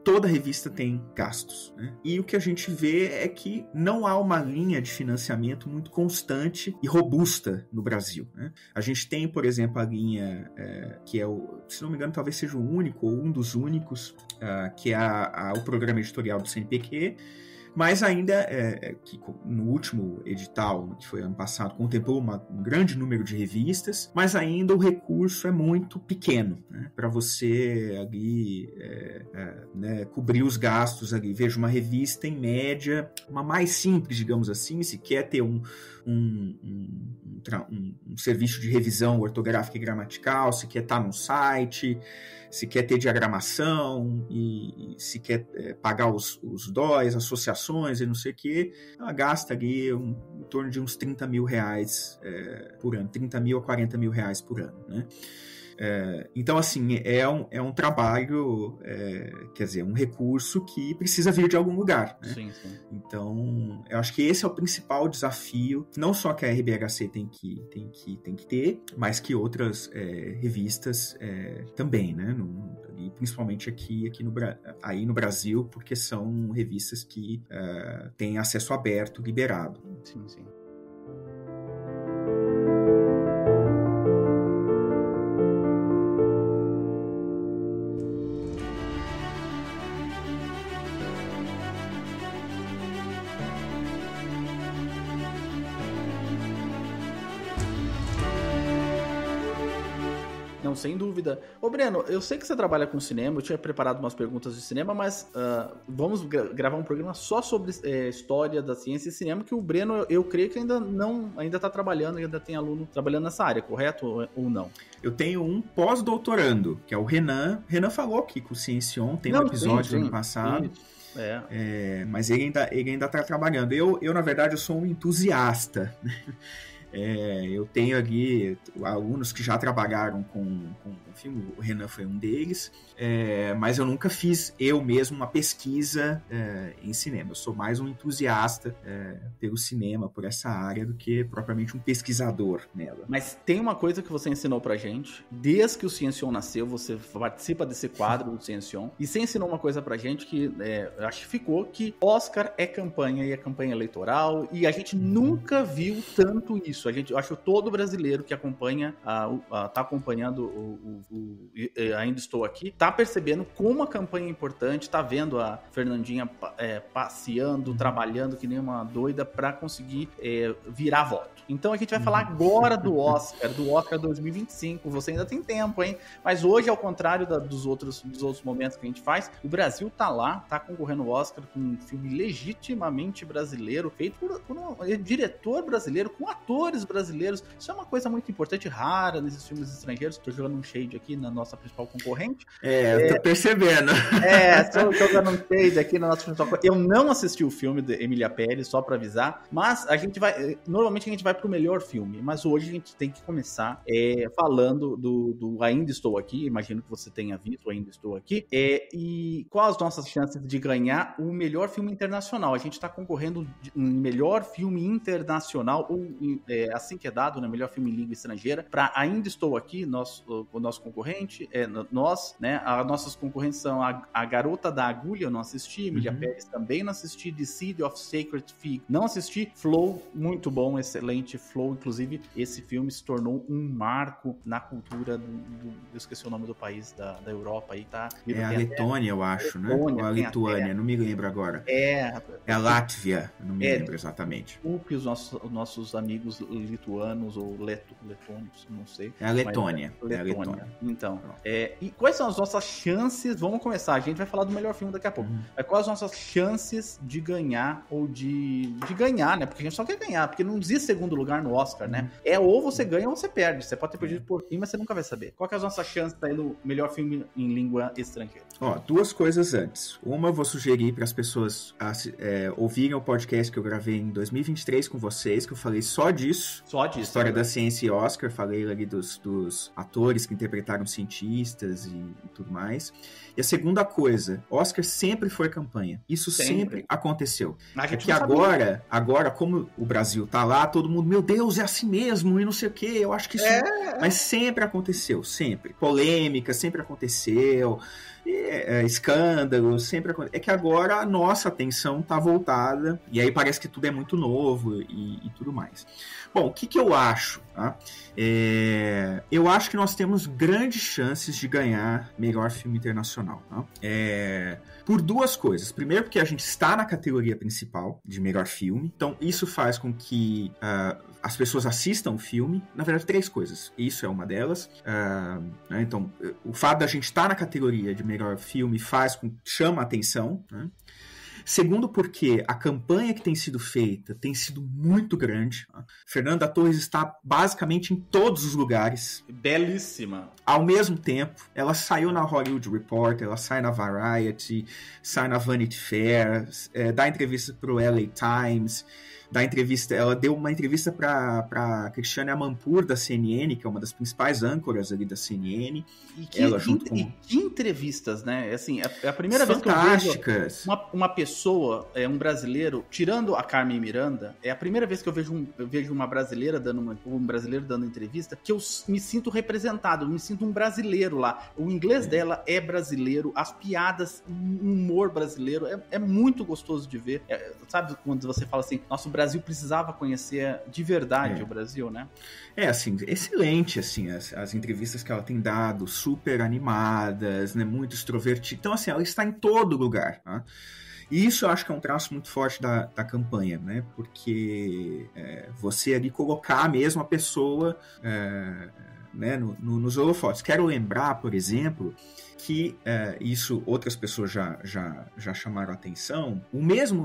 S3: toda revista tem gastos, né? E o que a gente vê é que não há uma linha de financiamento muito constante e robusta no Brasil, né? A gente tem, por exemplo, a linha que se não me engano, talvez seja o único ou um dos únicos, que é o programa editorial do CNPq, mas ainda, que no último edital, que foi ano passado, contemplou um grande número de revistas, mas ainda o recurso é muito pequeno, né, para você ali né, cobrir os gastos ali. Veja, uma revista, em média, uma mais simples, digamos assim, se quer ter um serviço de revisão ortográfica e gramatical, se quer estar num site, se quer ter diagramação e se quer pagar os DOIs, associações e não sei o que, ela gasta ali em torno de uns 30 mil reais por ano, 30 mil a 40 mil reais por ano, né? Então, assim, é um trabalho, quer dizer, um recurso que precisa vir de algum lugar, né?
S2: Sim, sim.
S3: Então, eu acho que esse é o principal desafio, não só que a RBHC tem que ter, mas que outras revistas também, né? E principalmente aqui no Brasil, porque são revistas que têm acesso aberto, liberado.
S2: Sim, sim. Não, sem dúvida. Ô, Breno, eu sei que você trabalha com cinema, eu tinha preparado umas perguntas de cinema, mas vamos gravar um programa só sobre história da ciência e cinema, que o Breno, eu creio que ainda está trabalhando, ainda tem aluno trabalhando nessa área, correto ou não?
S3: Eu tenho um pós-doutorando, que é o Renan. Renan falou aqui com o Ciencion, tem um episódio do ano passado. Mas ele ainda está trabalhando. Eu, na verdade, eu sou um entusiasta, né? Eu tenho ali alunos que já trabalharam com o filme, o Renan foi um deles, mas eu nunca fiz eu mesmo uma pesquisa em cinema. Eu sou mais um entusiasta pelo cinema, por essa área, do que propriamente um pesquisador nela.
S2: Mas tem uma coisa que você ensinou pra gente, desde que o Ciencion nasceu, você participa desse quadro do Ciencion, e você ensinou uma coisa pra gente que acho que ficou, que Oscar é campanha, e é campanha eleitoral, e a gente nunca viu tanto isso. Eu acho que todo brasileiro que acompanha, tá acompanhando Ainda Estou Aqui, tá percebendo como a campanha é importante, tá vendo a Fernandinha passeando, trabalhando que nem uma doida pra conseguir virar voto. Então a gente vai falar agora do Oscar 2025. Você ainda tem tempo, hein? Mas hoje, ao contrário dos outros momentos que a gente faz, o Brasil tá lá, tá concorrendo ao Oscar com um filme legitimamente brasileiro, feito por um diretor brasileiro, com atores brasileiros. Isso é uma coisa muito importante, rara nesses filmes estrangeiros. Tô jogando um shade aqui na nossa principal concorrente.
S3: Eu tô percebendo.
S2: Tô jogando um shade aqui na nossa principal concorrente. Eu não assisti o filme de Emília Pérez, só pra avisar, mas normalmente a gente vai pro melhor filme, mas hoje a gente tem que começar falando do Ainda Estou Aqui. Imagino que você tenha visto Ainda Estou Aqui. E quais as nossas chances de ganhar o melhor filme internacional? A gente tá concorrendo em melhor filme internacional, ou assim que é dado, né, melhor filme em língua estrangeira, para Ainda Estou Aqui, o nosso concorrente, né, as nossas concorrentes são a Garota da Agulha, eu não assisti, Emília Pérez também não assisti, The Seed of Sacred Fig, não assisti, Flow, muito bom, excelente Flow, inclusive esse filme se tornou um marco na cultura eu esqueci o nome do país da Europa aí, tá?
S3: A Letônia, eu acho, né? Ou a Lituânia, não me lembro agora. É a Látvia, não me lembro exatamente.
S2: Desculpe os nossos amigos lituanos ou letônios, não sei.
S3: É a Letônia. É a Letônia.
S2: Então, e quais são as nossas chances? Vamos começar, a gente vai falar do melhor filme daqui a pouco. Quais as nossas chances de ganhar ou de ganhar, né? Porque a gente só quer ganhar, porque não existe segundo lugar no Oscar, né? Ou você ganha ou você perde. Você pode ter perdido por fim, mas você nunca vai saber. Qual que é as nossas chances aí no melhor filme em língua estrangeira?
S3: Ó, duas coisas antes. Uma, eu vou sugerir para as pessoas ouvirem o podcast que eu gravei em 2023 com vocês, que eu falei só disso.
S2: Só disso.
S3: História da ciência e Oscar. Falei ali dos atores que interpretaram cientistas e tudo mais. E a segunda coisa, Oscar sempre foi campanha. Isso sempre aconteceu. É que agora, como o Brasil tá lá, todo mundo, meu Deus, é assim mesmo, e não sei o quê, eu acho que isso... Mas sempre aconteceu, sempre. Polêmica, sempre aconteceu. Escândalo, sempre acontece. É que agora a nossa atenção tá voltada, e aí parece que tudo é muito novo e tudo mais. Bom, o que eu acho? Tá? Eu acho que nós temos grandes chances de ganhar melhor filme internacional. Tá? Por duas coisas. Primeiro, porque a gente está na categoria principal de melhor filme, então isso faz com que as pessoas assistam o filme. Na verdade, três coisas. Isso é uma delas. Né? Então, o fato da gente estar na categoria de melhor filme chama a atenção. Né? Segundo, porque a campanha que tem sido feita tem sido muito grande. Fernanda Torres está basicamente em todos os lugares.
S2: Belíssima.
S3: Ao mesmo tempo, ela saiu na Hollywood Reporter, ela sai na Variety, sai na Vanity Fair, dá entrevista para o LA Times, ela deu uma entrevista para Cristiane Amanpour, da CNN, que é uma das principais âncoras ali da CNN.
S2: Que entrevistas, né? Assim, é a primeira vez que eu vejo uma pessoa, um brasileiro, tirando a Carmen Miranda, é a primeira vez que eu vejo uma brasileira um brasileiro dando entrevista, que eu me sinto representado, eu me sinto um brasileiro lá. O inglês dela é brasileiro, as piadas, o humor brasileiro, é muito gostoso de ver. Sabe quando você fala assim, nosso Brasil precisava conhecer de verdade o Brasil, né?
S3: Assim, excelente, assim, as entrevistas que ela tem dado, super animadas, né, muito extrovertida. Então, assim, ela está em todo lugar, tá? E isso eu acho que é um traço muito forte da campanha, né? Porque você ali colocar mesmo a pessoa né, nos holofotes. Quero lembrar, por exemplo, que isso outras pessoas já chamaram a atenção.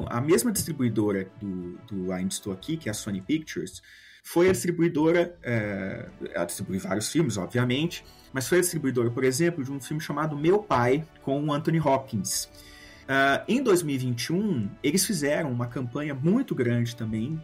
S3: A mesma distribuidora do Ainda Estou Aqui, que é a Sony Pictures, foi a distribuidora, ela distribui vários filmes, obviamente, mas foi a distribuidora, por exemplo, de um filme chamado Meu Pai, com o Anthony Hopkins. Em 2021, eles fizeram uma campanha muito grande também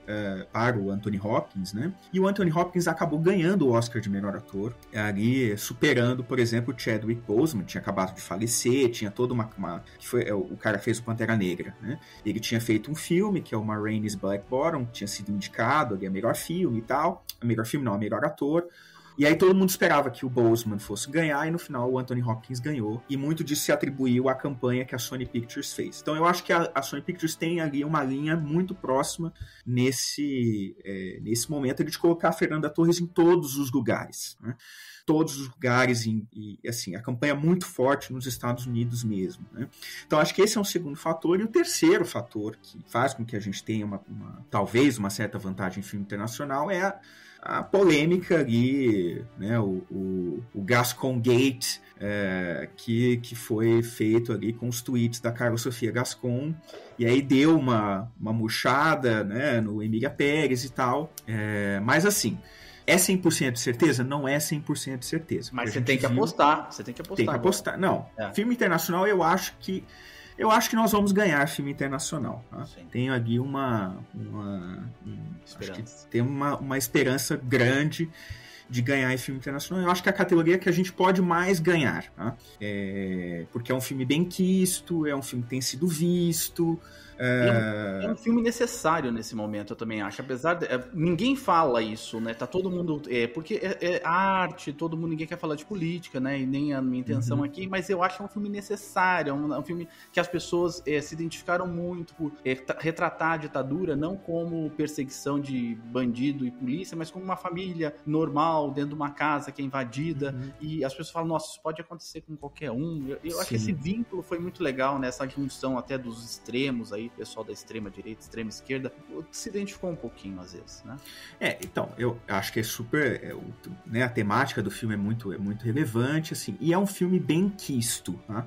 S3: para o Anthony Hopkins, né? E o Anthony Hopkins acabou ganhando o Oscar de melhor ator, ali superando, por exemplo, o Chadwick Boseman, tinha acabado de falecer, tinha toda o cara fez o Pantera Negra, né? Ele tinha feito um filme, que é o Ma Rainey's Black Bottom, que tinha sido indicado ali a melhor filme e tal, a melhor ator. E aí todo mundo esperava que o Boseman fosse ganhar, e no final o Anthony Hopkins ganhou. E muito disso se atribuiu à campanha que a Sony Pictures fez. Então eu acho que a Sony Pictures tem ali uma linha muito próxima nesse momento de colocar a Fernanda Torres em todos os lugares, né? Todos os lugares, e assim, a campanha é muito forte nos Estados Unidos mesmo, né? Então acho que esse é um segundo fator. E o terceiro fator que faz com que a gente tenha talvez uma certa vantagem em filme internacional é a polêmica ali, né, o Gascon Gate, que foi feito ali com os tweets da Carla Sofia Gascon, e aí deu uma murchada, né, no Emília Pérez e tal, mas assim, é 100% de certeza? Não é 100% de certeza.
S2: Mas você tem que apostar. Tem que apostar.
S3: Não, filme internacional eu acho que nós vamos ganhar filme internacional. Tá? Tenho ali tem uma esperança grande de ganhar em filme internacional. Eu acho que é a categoria que a gente pode mais ganhar. Tá? Porque é um filme bem quisto, é um filme que tem sido visto.
S2: É um filme necessário nesse momento, eu também acho. Apesar de ninguém fala isso, né? Tá todo mundo... porque é arte, ninguém quer falar de política, né? E nem a minha intenção aqui, mas eu acho que é um filme necessário, é um filme que as pessoas se identificaram muito por retratar a ditadura, não como perseguição de bandido e polícia, mas como uma família normal, dentro de uma casa que é invadida, e as pessoas falam, nossa, isso pode acontecer com qualquer um. Eu acho que esse vínculo foi muito legal, né? Essa junção até dos extremos aí, aí, pessoal da extrema direita, extrema esquerda, se identificou um pouquinho às vezes, né?
S3: Então, eu acho que é super, né, a temática do filme é muito relevante, assim, e é um filme bem quisto, tá?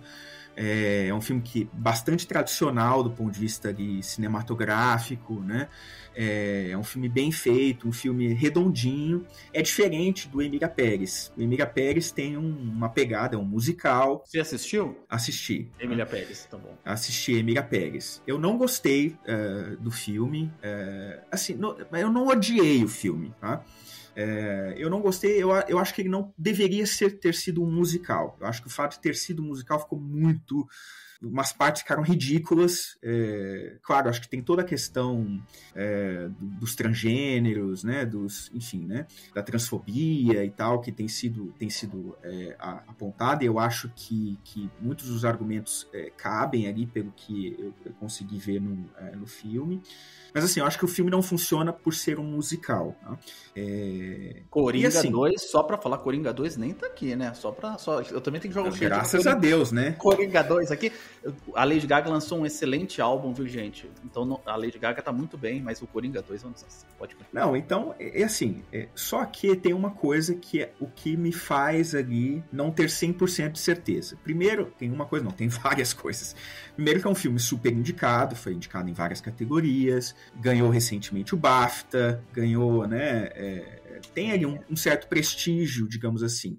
S3: É um filme bastante tradicional do ponto de vista cinematográfico, né? É um filme bem feito, um filme redondinho. É diferente do Emília Pérez. O Emília Pérez tem uma pegada, é um musical.
S2: Você assistiu?
S3: Assisti.
S2: Emília Pérez, tá bom.
S3: Assisti Emília Pérez. Eu não gostei do filme. Assim, eu não odiei o filme, tá? Eu não gostei, eu acho que ele não deveria ter sido um musical. Eu acho que o fato de ter sido um musical ficou muito... Umas partes ficaram ridículas. Claro, acho que tem toda a questão dos transgêneros, né, enfim, né, da transfobia e tal, que tem sido apontada, e eu acho que muitos dos argumentos cabem ali, pelo que eu consegui ver no filme. Mas assim, eu acho que o filme não funciona por ser um musical. Tá?
S2: Coringa
S3: assim,
S2: 2, só pra falar, Coringa 2 nem tá aqui, né? Eu também tenho que jogar o
S3: graças a Deus, né?
S2: Coringa 2 aqui. A Lady Gaga lançou um excelente álbum, viu, gente? Então a Lady Gaga tá muito bem, mas o Coringa 2 é um desastre. Pode continuar.
S3: Não, então, assim, só que tem uma coisa que é o que me faz ali não ter 100% de certeza. Primeiro, tem várias coisas. Primeiro que é um filme super indicado, foi indicado em várias categorias, ganhou recentemente o BAFTA, ganhou, né, tem ali um certo prestígio, digamos assim.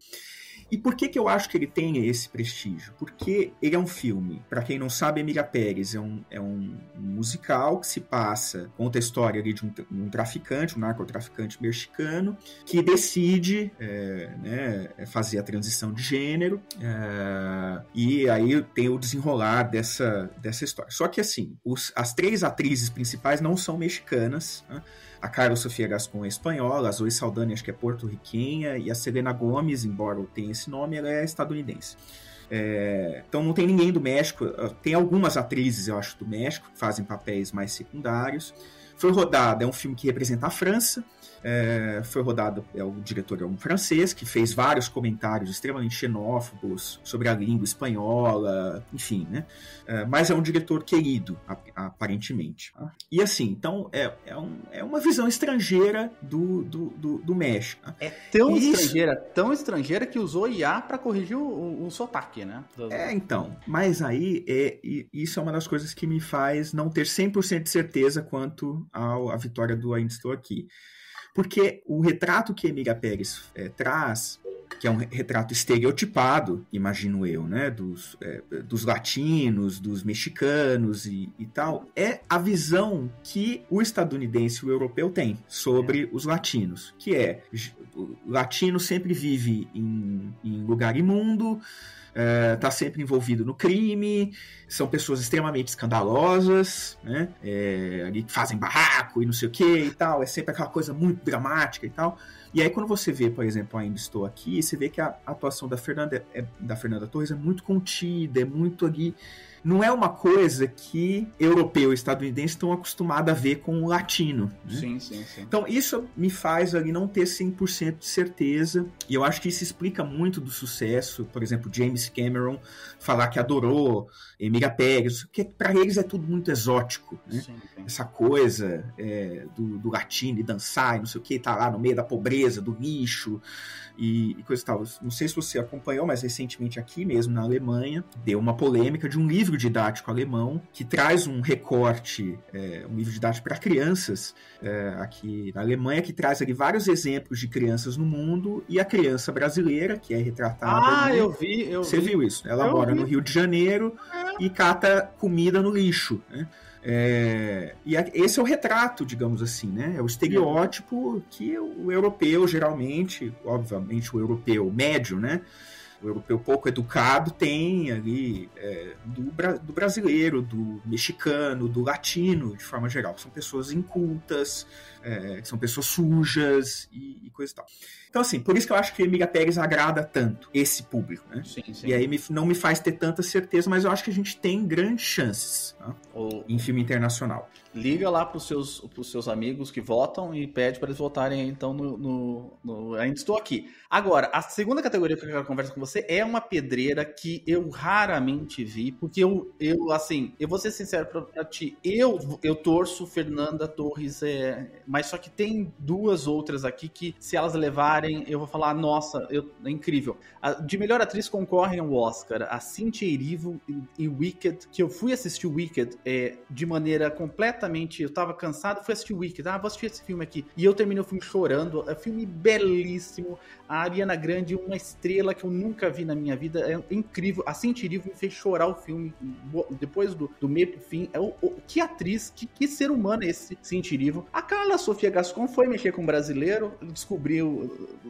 S3: E por que eu acho que ele tem esse prestígio? Porque ele é um filme, para quem não sabe, Emília Pérez é um musical que se conta a história ali de um traficante, um narcotraficante mexicano, que decide fazer a transição de gênero, e aí tem o desenrolar dessa história. Só que assim, as 3 atrizes principais não são mexicanas, né? A Carla Sofia Gascon é espanhola, a Zoe Saldana acho que é porto-riquenha, e a Selena Gomez, embora tenha esse nome, ela é estadunidense. Então não tem ninguém do México, tem algumas atrizes, eu acho, do México, que fazem papéis mais secundários. Foi rodado, é um filme que representa a França, foi rodado, o diretor é um francês, que fez vários comentários extremamente xenófobos sobre a língua espanhola, enfim, né? Mas é um diretor querido, aparentemente. E assim, então, é uma visão estrangeira do México.
S2: É tão estrangeira que usou IA para corrigir o sotaque, né?
S3: Então, mas aí, isso é uma das coisas que me faz não ter 100% de certeza quanto à vitória do Ainda Estou Aqui. Porque o retrato que Emília Pérez traz, que é um retrato estereotipado, imagino eu, né, dos latinos, dos mexicanos e tal, é a visão que o estadunidense e o europeu tem sobre os latinos, que o latino sempre vive em lugar imundo, tá sempre envolvido no crime, são pessoas extremamente escandalosas, né? Ali fazem barraco e não sei o que e tal, é sempre aquela coisa muito dramática e tal. E aí quando você vê, por exemplo, Ainda Estou Aqui, você vê que a atuação da Fernanda Torres é muito contida, é muito ali... Não é uma coisa que europeu e estadunidense estão acostumados a ver com o latino. Né?
S2: Sim.
S3: Então isso me faz ali não ter 100% de certeza, e eu acho que isso explica muito do sucesso, por exemplo, James Cameron falar que adorou Emília Pérez, porque para eles é tudo muito exótico, né? Sim. Essa coisa do latino e dançar e não sei o que, tá lá no meio da pobreza, do lixo e coisa e tal. Não sei se você acompanhou, mas recentemente aqui mesmo na Alemanha deu uma polêmica de um livro didático alemão que traz um recorte, um livro didático para crianças aqui na Alemanha, que traz ali vários exemplos de crianças no mundo, e a criança brasileira, que é retratada ali,
S2: eu vi.
S3: Você viu isso? Ela mora no Rio de Janeiro e cata comida no lixo, né? E esse é o retrato, digamos assim, né? É o estereótipo que o europeu geralmente, obviamente o europeu médio, né? O europeu pouco educado tem ali do brasileiro, do mexicano, do latino, de forma geral. São pessoas incultas, são pessoas sujas e coisa e tal. Então, assim, por isso que eu acho que Emília Pérez agrada tanto esse público, né?
S2: Sim, sim.
S3: E aí não me faz ter tanta certeza, mas eu acho que a gente tem grandes chances, tá? Em filme internacional.
S2: Liga lá pros seus amigos que votam e pede para eles votarem então no Ainda Estou Aqui. Agora, a segunda categoria que eu quero conversar com você é uma pedreira que eu raramente vi, porque eu vou ser sincero pra ti, eu torço Fernanda Torres, mas só que tem duas outras aqui que, se elas levarem, eu vou falar, nossa, é incrível. De melhor atriz concorrem ao Oscar a Cynthia Erivo em Wicked, que eu fui assistir Wicked de maneira completamente, eu tava cansado, fui assistir Wicked, vou assistir esse filme aqui, e eu terminei o filme chorando, é um filme belíssimo, a Ariana Grande, uma estrela que eu nunca vi na minha vida, é incrível, a Cynthia Erivo me fez chorar o filme, depois do meio pro fim, que atriz, que ser humano é esse Cynthia Erivo. A Carla Sofia Gascon foi mexer com um brasileiro,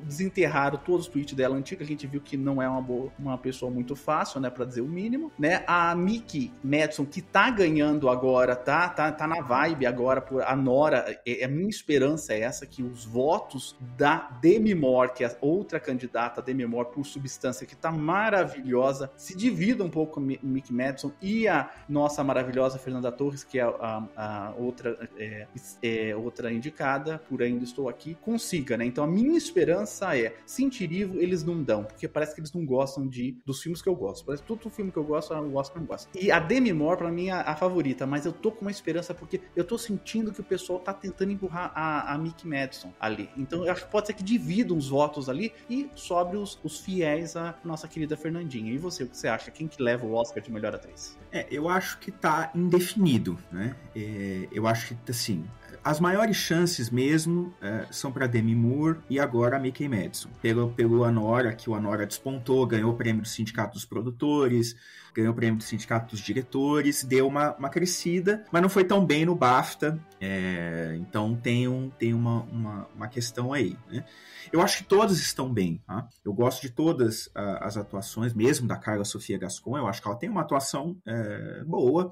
S2: desenterraram todos os tweets dela antiga, a gente viu que não é uma pessoa muito fácil, né, pra dizer o mínimo, né, a Mickey Madison, que tá ganhando agora, tá na vibe agora por a Nora, a minha esperança é essa, que os votos da Demi Moore, que é a outra candidata, a Demi Moore, por Substância, que tá maravilhosa, se divida um pouco com a Mickey Madison e a nossa maravilhosa Fernanda Torres, que é a outra indicada, por Ainda Estou Aqui, consiga, né? Então a minha esperança é, Cynthia Erivo eles não dão, porque parece que eles não gostam dos filmes que eu gosto. Parece que todo filme que eu gosto, o Oscar não gosta. E a Demi Moore, pra mim, é a favorita, mas eu tô com uma esperança, porque eu tô sentindo que o pessoal tá tentando empurrar a Mickey Madison ali. Então eu acho que pode ser que dividam os votos ali e sobre os fiéis à nossa querida Fernandinha. E você, o que você acha? Quem que leva o Oscar de melhor atriz?
S3: Eu acho que tá indefinido, né? Eu acho que, assim, as maiores chances mesmo são para Demi Moore e agora a Mickey Madison. Pelo Anora, que o Anora despontou, ganhou o prêmio do Sindicato dos Produtores, ganhou o prêmio do Sindicato dos Diretores, deu uma crescida, mas não foi tão bem no BAFTA, então tem uma questão aí, né? Eu acho que todas estão bem, tá? Eu gosto de todas as atuações, mesmo da Carla Sofia Gascon, eu acho que ela tem uma atuação boa,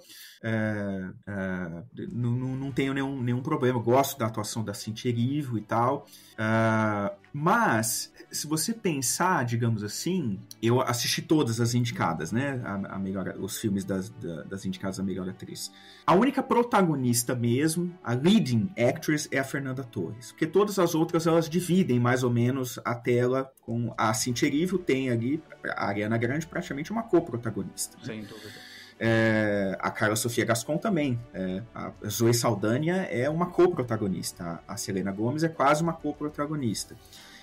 S3: não tenho nenhum problema, eu gosto da atuação da Cynthia Erivo e tal, mas se você pensar, digamos assim, eu assisti todas as indicadas, né, os filmes das indicadas a melhor atriz. A única protagonista mesmo, a leading actress, é a Fernanda Torres, porque todas as outras elas dividem mais ou menos a tela com a Cynthia Erivo, tem ali a Ariana Grande praticamente uma co-protagonista, né?
S2: Sem dúvida.
S3: A Carla Sofia Gascon também, a Zoe Saldanha é uma co-protagonista, a Selena Gomez é quase uma co-protagonista.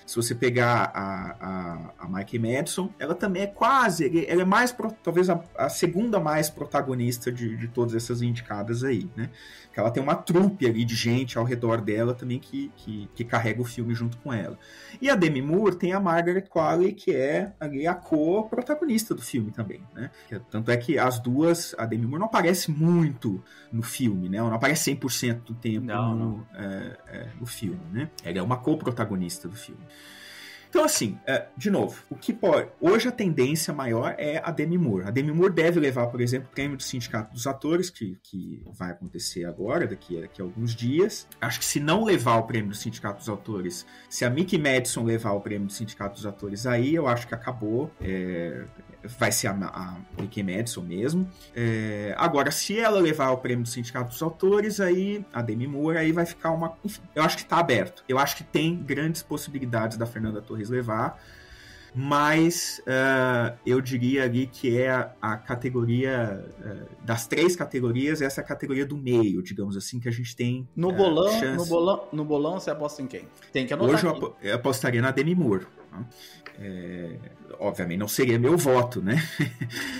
S3: Se você pegar a Mickey Madison, ela também é quase, ela é mais, talvez a segunda mais protagonista de todas essas indicadas aí, né? Que ela tem uma trupe ali de gente ao redor dela também que carrega o filme junto com ela. E a Demi Moore tem a Margaret Qualley, que é ali a co-protagonista do filme também, né? Tanto é que as duas, a Demi Moore não aparece muito no filme, né? Ela não aparece 100% do tempo no filme, né? Ela é uma co-protagonista do filme. Então, assim, de novo, o que pode... Hoje a tendência maior é a Demi Moore. A Demi Moore deve levar, por exemplo, o prêmio do Sindicato dos Atores, que vai acontecer agora, daqui a alguns dias. Acho que se não levar o prêmio do Sindicato dos Atores, se a Mickey Madison levar o prêmio do Sindicato dos Atores, aí eu acho que acabou. Vai ser a Mickey Madison mesmo. Agora, se ela levar o prêmio do Sindicato dos Autores, aí a Demi Moore, aí vai ficar uma... Enfim, eu acho que tá aberto. Eu acho que tem grandes possibilidades da Fernanda Torres levar, mas eu diria ali que é a categoria das três categorias, essa é a categoria do meio, digamos assim, que a gente tem
S2: no bolão você aposta em quem? Tem que anotar.
S3: Hoje eu apostaria na Demi Moore. Obviamente não seria meu voto, né?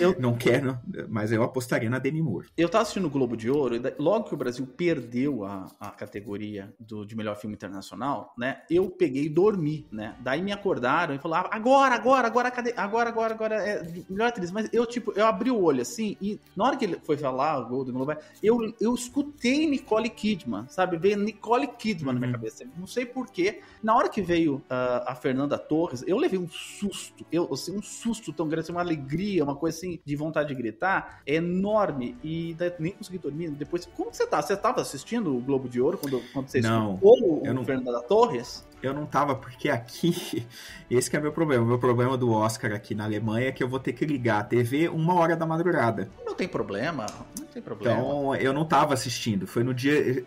S3: Eu não quero, mas eu apostaria na Demi Moore.
S2: Eu tava assistindo o Globo de Ouro, e logo que o Brasil perdeu a categoria de melhor filme internacional, né? Eu peguei e dormi, né? Daí me acordaram e falaram, agora é melhor atriz. Mas eu abri o olho assim, e na hora que ele foi falar o Golden Globe, eu escutei Nicole Kidman, sabe? Veio Nicole Kidman na minha cabeça. Não sei porquê. Na hora que veio a Fernanda Torres, eu levei um susto. Um susto tão grande, uma alegria, uma coisa assim, de vontade de gritar, enorme. E daí nem consegui dormir. Depois, como que você tá? Você tava assistindo o Globo de Ouro quando você escutou o Fernanda Torres?
S3: eu não tava, porque aqui, esse que é meu problema. O meu problema do Oscar aqui na Alemanha é que eu vou ter que ligar a TV 1h da madrugada.
S2: Não tem problema, não tem problema.
S3: Então, eu não tava assistindo. Foi no dia,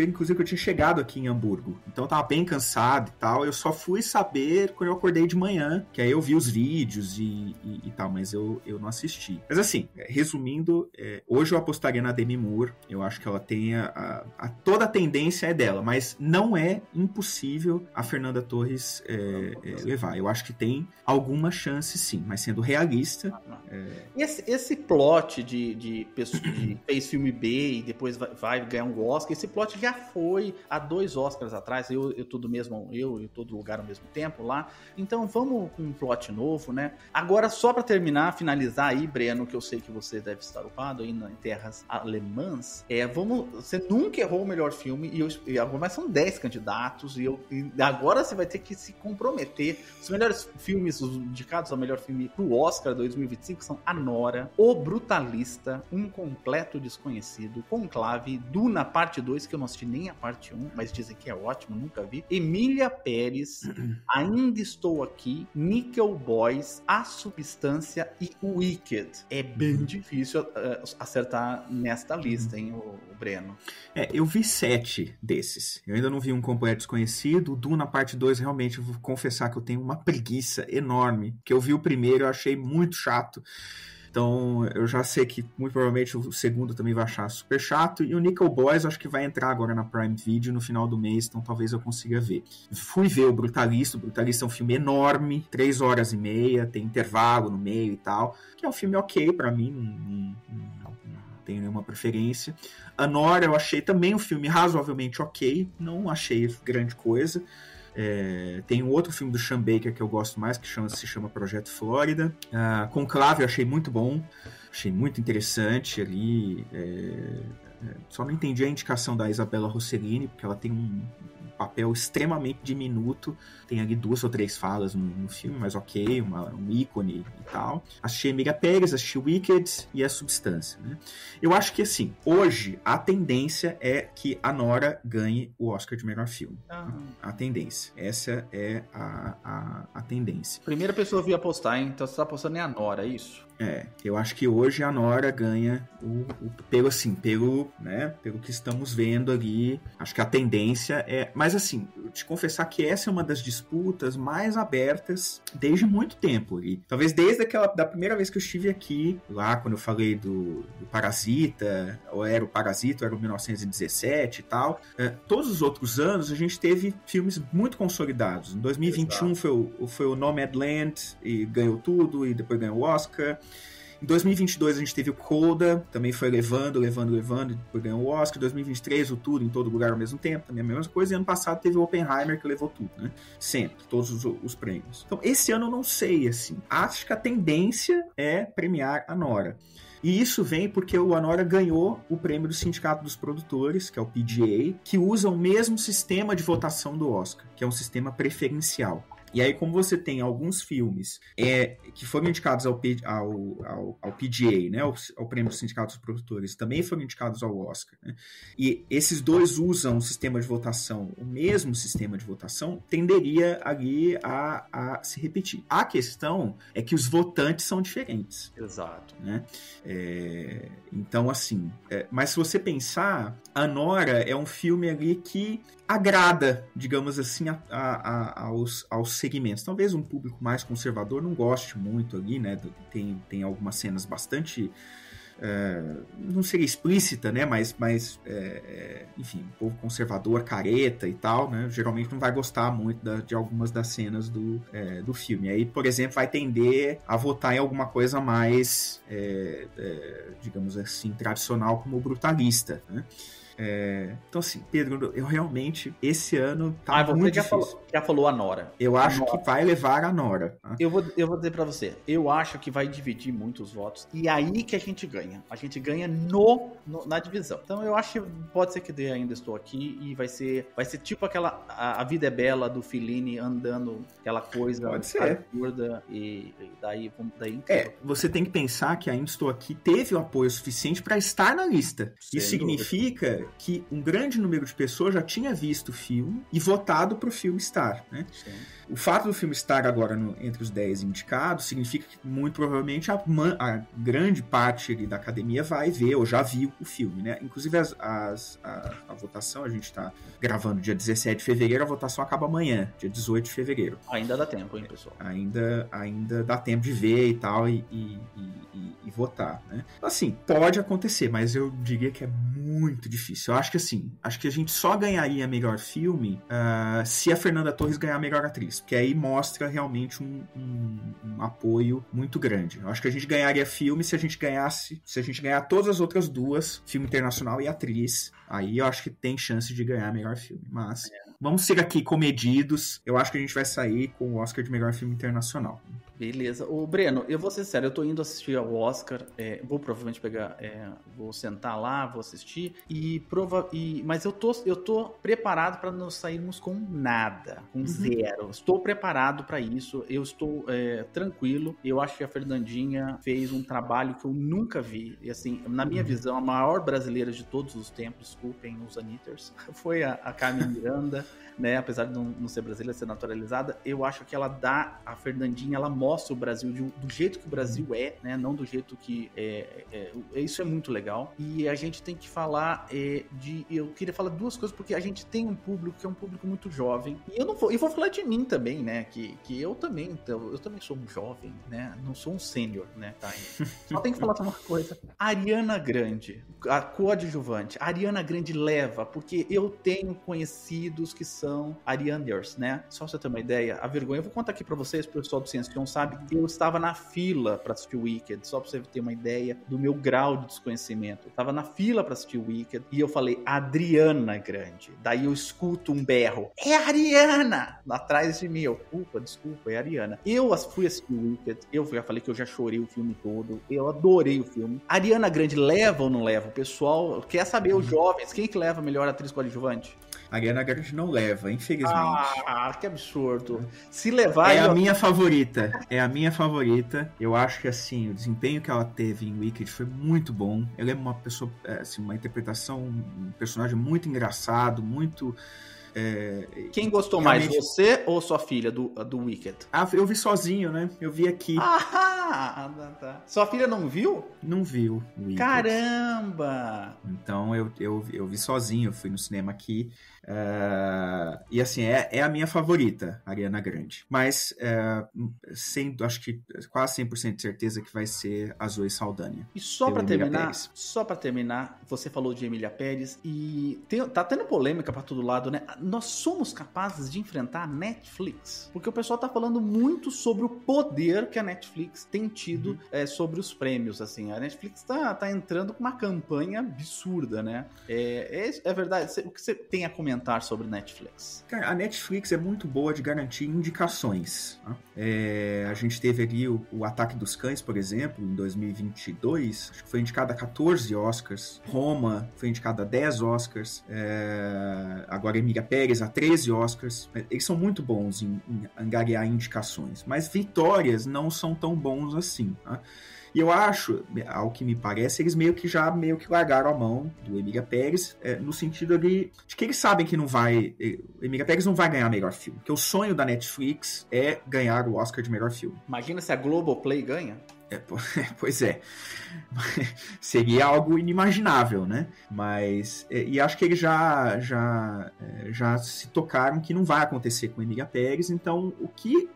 S3: inclusive, que eu tinha chegado aqui em Hamburgo. Então, eu tava bem cansado e tal. Eu só fui saber quando eu acordei de manhã, que aí eu vi os vídeos e tal, mas eu não assisti. Mas assim, resumindo, hoje eu apostaria na Demi Moore. Eu acho que ela tem toda a tendência é dela, mas não é impossível a Fernanda Torres levar. Eu acho que tem alguma chance, sim, mas sendo realista.
S2: E esse plot de fez filme B e depois vai ganhar um Oscar, esse plot já foi há 2 Oscars atrás, eu e todo lugar ao mesmo tempo lá. Então vamos com um plot novo, né? Agora, só pra terminar, finalizar aí, Breno, que eu sei que você deve estar ocupado aí em terras alemãs, você nunca errou o melhor filme e agora são 10 candidatos e agora você vai ter que se comprometer. Os melhores filmes, os indicados ao melhor filme pro Oscar 2025 são A Nora, O Brutalista, Um Completo Desconhecido, Conclave, Duna Parte 2, que eu não assisti nem a parte 1, mas dizem que é ótimo, nunca vi, Emília Pérez, Ainda Estou Aqui, Nickel Boys, A Substância e Wicked. É bem difícil acertar nesta lista, hein, o Breno?
S3: Eu vi 7 desses. Eu ainda não vi Um Completo Desconhecido. O Duna Parte 2, realmente, eu vou confessar que eu tenho uma preguiça enorme, que eu vi o primeiro e eu achei muito chato. Então, eu já sei que muito provavelmente o segundo também vai achar super chato. E o Nickel Boys, acho que vai entrar agora na Prime Video no final do mês, então talvez eu consiga ver. Fui ver o Brutalista. O Brutalista é um filme enorme, 3h30, tem intervalo no meio e tal, que é um filme ok pra mim, não tenho nenhuma preferência. A Nora eu achei também um filme razoavelmente ok, não achei grande coisa. Tem um outro filme do Sean Baker que eu gosto mais, que se chama Projeto Flórida. Conclave eu achei muito bom, achei muito interessante ali. Só não entendi a indicação da Isabella Rossellini, porque ela tem um papel extremamente diminuto, tem ali 2 ou 3 falas no filme, mas ok, um ícone e tal. Assisti Emília Pérez, assisti Wicked e A Substância, né? Eu acho que, assim, hoje a tendência é que a Nora ganhe o Oscar de melhor filme. A tendência. Essa é a tendência.
S2: Primeira pessoa eu vi apostar, hein? Então você tá apostando em A Nora, é isso?
S3: Eu acho que hoje a Nora ganha pelo que estamos vendo ali. Acho que a tendência é... Mas assim, eu te confessar que essa é uma das disputas mais abertas desde muito tempo ali. Talvez desde da primeira vez que eu estive aqui, lá quando eu falei do Parasita, ou era o Parasita, ou era o 1917 e tal. Todos os outros anos a gente teve filmes muito consolidados. Em 2021 foi o Nomadland e ganhou tudo, e depois ganhou o Oscar. Em 2022 a gente teve o Coda, também foi levando, e depois ganhou o Oscar. Em 2023 o Tudo em Todo Lugar ao mesmo tempo, também a mesma coisa. E ano passado teve o Oppenheimer, que levou tudo, né? Sempre, todos os prêmios. Então esse ano eu não sei, assim. Acho que a tendência é premiar a Nora. E isso vem porque o A Nora ganhou o prêmio do Sindicato dos Produtores, que é o PGA, que usa o mesmo sistema de votação do Oscar, que é um sistema preferencial. E aí, como você tem alguns filmes que foram indicados ao PGA, né, ao Prêmio do Sindicato dos Produtores, também foram indicados ao Oscar, né, e esses dois usam o sistema de votação, o mesmo sistema de votação, tenderia ali a se repetir. A questão é que os votantes são diferentes.
S2: Exato.
S3: Né? Então, assim, mas se você pensar, A Nora é um filme ali que agrada, digamos assim, aos segmentos. Talvez um público mais conservador não goste muito ali, né? Tem algumas cenas bastante... não seria explícita, né? Mas enfim, um povo conservador, careta e tal, né? Geralmente não vai gostar muito de algumas das cenas do filme. Aí, por exemplo, vai tender a votar em alguma coisa mais, digamos assim, tradicional, como o Brutalista, né? Então, assim, Pedro, eu realmente, esse ano tá muito difícil.
S2: Já falou a Nora.
S3: Eu acho que vai levar a Nora. Tá?
S2: Eu vou dizer pra você, eu acho que vai dividir muitos votos, e aí que a gente ganha. A gente ganha na divisão. Então, eu acho que pode ser que dê Ainda Estou Aqui, e vai ser tipo aquela A Vida é Bela do Fellini andando, aquela coisa absurda, e daí
S3: você tem que pensar que Ainda Estou Aqui teve o apoio suficiente para estar na lista. Isso significa que um grande número de pessoas já tinha visto o filme e votado pro filme estar, né?
S2: Sim.
S3: O fato do filme estar agora entre os 10 indicados significa que, muito provavelmente, a grande parte ali da academia vai ver ou já viu o filme, né? Inclusive, a votação, a gente está gravando dia 17 de fevereiro, a votação acaba amanhã, dia 18 de fevereiro.
S2: Ainda dá tempo, hein, pessoal?
S3: Ainda dá tempo de ver e tal, e votar, né? Assim, pode acontecer, mas eu diria que é muito difícil. Eu acho que a gente só ganharia melhor filme se a Fernanda Torres ganhar melhor atriz, porque aí mostra realmente um apoio muito grande. Eu acho que a gente ganharia filme se a gente ganhar todas as outras duas, filme internacional e atriz, aí eu acho que tem chance de ganhar melhor filme, mas vamos ser aqui comedidos, eu acho que a gente vai sair com o Oscar de melhor filme internacional.
S2: Beleza. Ô, Breno, eu vou ser sério, eu tô indo assistir ao Oscar, vou provavelmente pegar, vou sentar lá, vou assistir, mas eu tô preparado para não sairmos com nada, com zero. Estou preparado para isso, eu estou tranquilo. Eu acho que a Fernandinha fez um trabalho que eu nunca vi, e assim, na minha visão, a maior brasileira de todos os tempos, desculpem os Anitters, foi a Carmen Miranda, né? Apesar de não ser brasileira, ser naturalizada, eu acho que a Fernandinha, ela mostra o Brasil do jeito que o Brasil é, né? Não do jeito que isso é muito legal. E a gente tem que falar eu queria falar duas coisas, porque a gente tem um público que é um público muito jovem. E eu vou falar de mim também, né? Que eu também sou um jovem, né? Não sou um sênior, né? Tá? Só tem que falar uma coisa. Ariana Grande, a coadjuvante, a Ariana Grande leva, porque eu tenho conhecidos que são Arianders, né? Só pra você ter uma ideia, a vergonha, eu vou contar aqui pra vocês, o pessoal do Ciência sabe, eu estava na fila pra assistir o Wicked, só pra você ter uma ideia do meu grau de desconhecimento. Eu tava na fila pra assistir o Wicked e eu falei, Adriana Grande. Daí eu escuto um berro, é a Ariana! Lá atrás de mim, desculpa, é a Ariana. Eu fui assistir o Wicked, eu já falei que eu já chorei o filme todo, eu adorei o filme. A Ariana Grande leva ou não leva? O pessoal quer saber, os jovens, quem que leva a melhor atriz coadjuvante?
S3: A Ariana Grande não leva, infelizmente.
S2: Que absurdo. Se levar...
S3: É a minha favorita. Eu acho que, assim, o desempenho que ela teve em Wicked foi muito bom. Ela é uma pessoa, assim, uma interpretação, um personagem muito engraçado, muito...
S2: Quem gostou realmente... mais, você ou sua filha do Wicked?
S3: Eu vi sozinho, né? Eu vi aqui.
S2: Tá. Sua filha não viu?
S3: Não viu o Wicked.
S2: Caramba!
S3: Então eu vi sozinho, eu fui no cinema aqui. E assim, é a minha favorita, Ariana Grande. Mas acho que quase 100% de certeza que vai ser a Zoe Saldanha.
S2: E só pra terminar, você falou de Emília Pérez e tá tendo polêmica pra todo lado, né? Nós somos capazes de enfrentar a Netflix, porque o pessoal tá falando muito sobre o poder que a Netflix tem tido sobre os prêmios, assim. A Netflix tá entrando com uma campanha absurda, né? É verdade. O que você tem a comentar sobre Netflix?
S3: Cara, a Netflix é muito boa de garantir indicações. Tá? A gente teve ali o Ataque dos Cães, por exemplo, em 2022, acho que foi indicado a 14 Oscars. Roma foi indicado a 10 Oscars. Agora Emília Pérez a 13 Oscars. Eles são muito bons em angariar indicações, mas vitórias não são tão bons assim. Tá? E eu acho, ao que me parece, eles meio que largaram a mão do Emília Pérez, no sentido de que eles sabem que Emília Pérez não vai ganhar melhor filme, porque o sonho da Netflix é ganhar o Oscar de melhor filme.
S2: Imagina se a Globoplay ganha.
S3: Pois é. Seria algo inimaginável, né? Mas... E acho que eles já se tocaram que não vai acontecer com Emília Pérez, então o que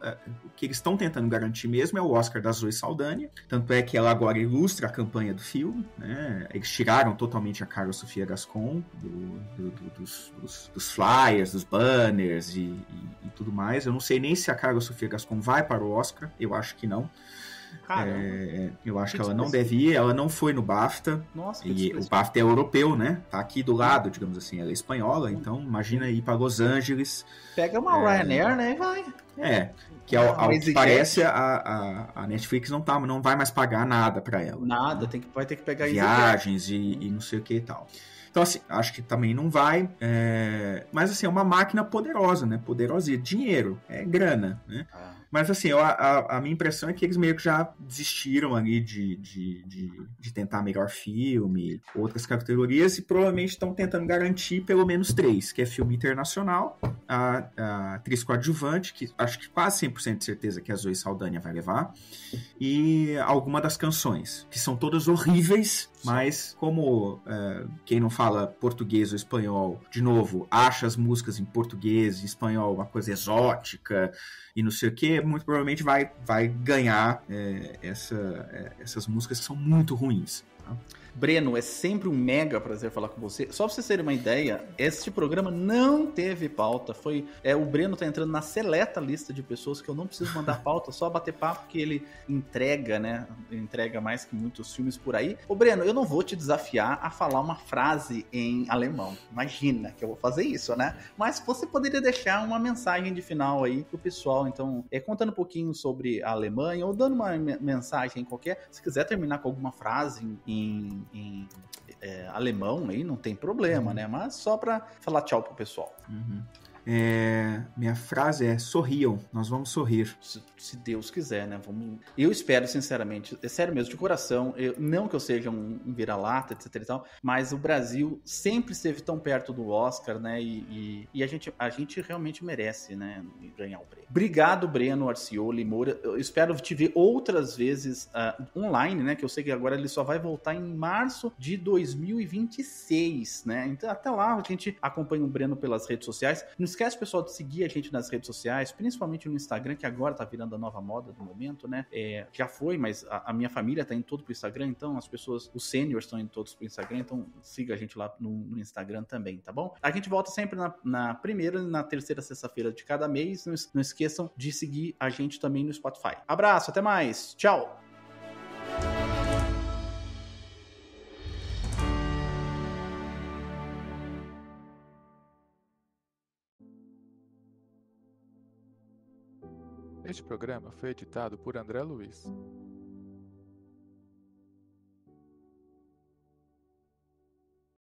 S3: eles estão tentando garantir mesmo é o Oscar da Zoe Saldanha, tanto é que ela agora ilustra a campanha do filme, né? Eles tiraram totalmente a Carla Sofia Gascon dos flyers, dos banners e tudo mais. Eu não sei nem se a Carla Sofia Gascon vai para o Oscar, eu acho que não. Eu acho que ela não deve ir, ela não foi no BAFTA.
S2: Nossa,
S3: e o BAFTA é europeu, né? Tá aqui do lado, digamos assim, ela é espanhola, então imagina ir para Los Angeles.
S2: Pega uma Ryanair, né, e vai.
S3: Que ao que parece a Netflix não vai mais pagar nada para ela.
S2: Nada, vai ter que pegar
S3: viagens e não sei o que e tal. Então, assim, acho que também não vai. Mas, assim, é uma máquina poderosa, né? Poderosa. Dinheiro, é grana, né? Mas, assim, a minha impressão é que eles meio que já desistiram ali de tentar melhor filme, outras categorias, e provavelmente estão tentando garantir pelo menos 3, que é filme internacional, a atriz coadjuvante, que acho que quase 100% de certeza que a Zoe Saldanha vai levar, e alguma das canções, que são todas horríveis, mas como quem não fala português ou espanhol, de novo, acha as músicas em português e espanhol uma coisa exótica e não sei o que, muito provavelmente vai ganhar essas músicas que são muito ruins. Tá?
S2: Breno, é sempre um mega prazer falar com você. Só pra vocês terem uma ideia, este programa não teve pauta. O Breno tá entrando na seleta lista de pessoas que eu não preciso mandar pauta, só bater papo que ele entrega, né? Ele entrega mais que muitos filmes por aí. Ô Breno, eu não vou te desafiar a falar uma frase em alemão. Imagina que eu vou fazer isso, né? Mas você poderia deixar uma mensagem de final aí pro pessoal. Então, contando um pouquinho sobre a Alemanha ou dando uma mensagem qualquer. Se quiser terminar com alguma frase em alemão aí, não tem problema, né? Mas só pra falar tchau pro pessoal.
S3: Minha frase é: sorriam, nós vamos sorrir.
S2: Se Deus quiser, né? Eu espero, sinceramente, é sério mesmo, de coração, não que eu seja um vira-lata, etc e tal, mas o Brasil sempre esteve tão perto do Oscar, né? E a gente realmente merece, né? Ganhar o prêmio. Obrigado, Breno Arcioli Moura. Eu espero te ver outras vezes online, né? Que eu sei que agora ele só vai voltar em março de 2026, né? Então, até lá, a gente acompanha o Breno pelas redes sociais. Não esquece, pessoal, de seguir a gente nas redes sociais, principalmente no Instagram, que agora tá virando a nova moda do momento, né? Já foi, mas a minha família tá indo todo pro Instagram, então as pessoas, os seniors estão indo todos pro Instagram, então siga a gente lá no Instagram também, tá bom? A gente volta sempre na primeira e na terceira sexta-feira de cada mês. Não esqueçam de seguir a gente também no Spotify. Abraço, até mais, tchau!
S4: Este programa foi editado por André Luiz.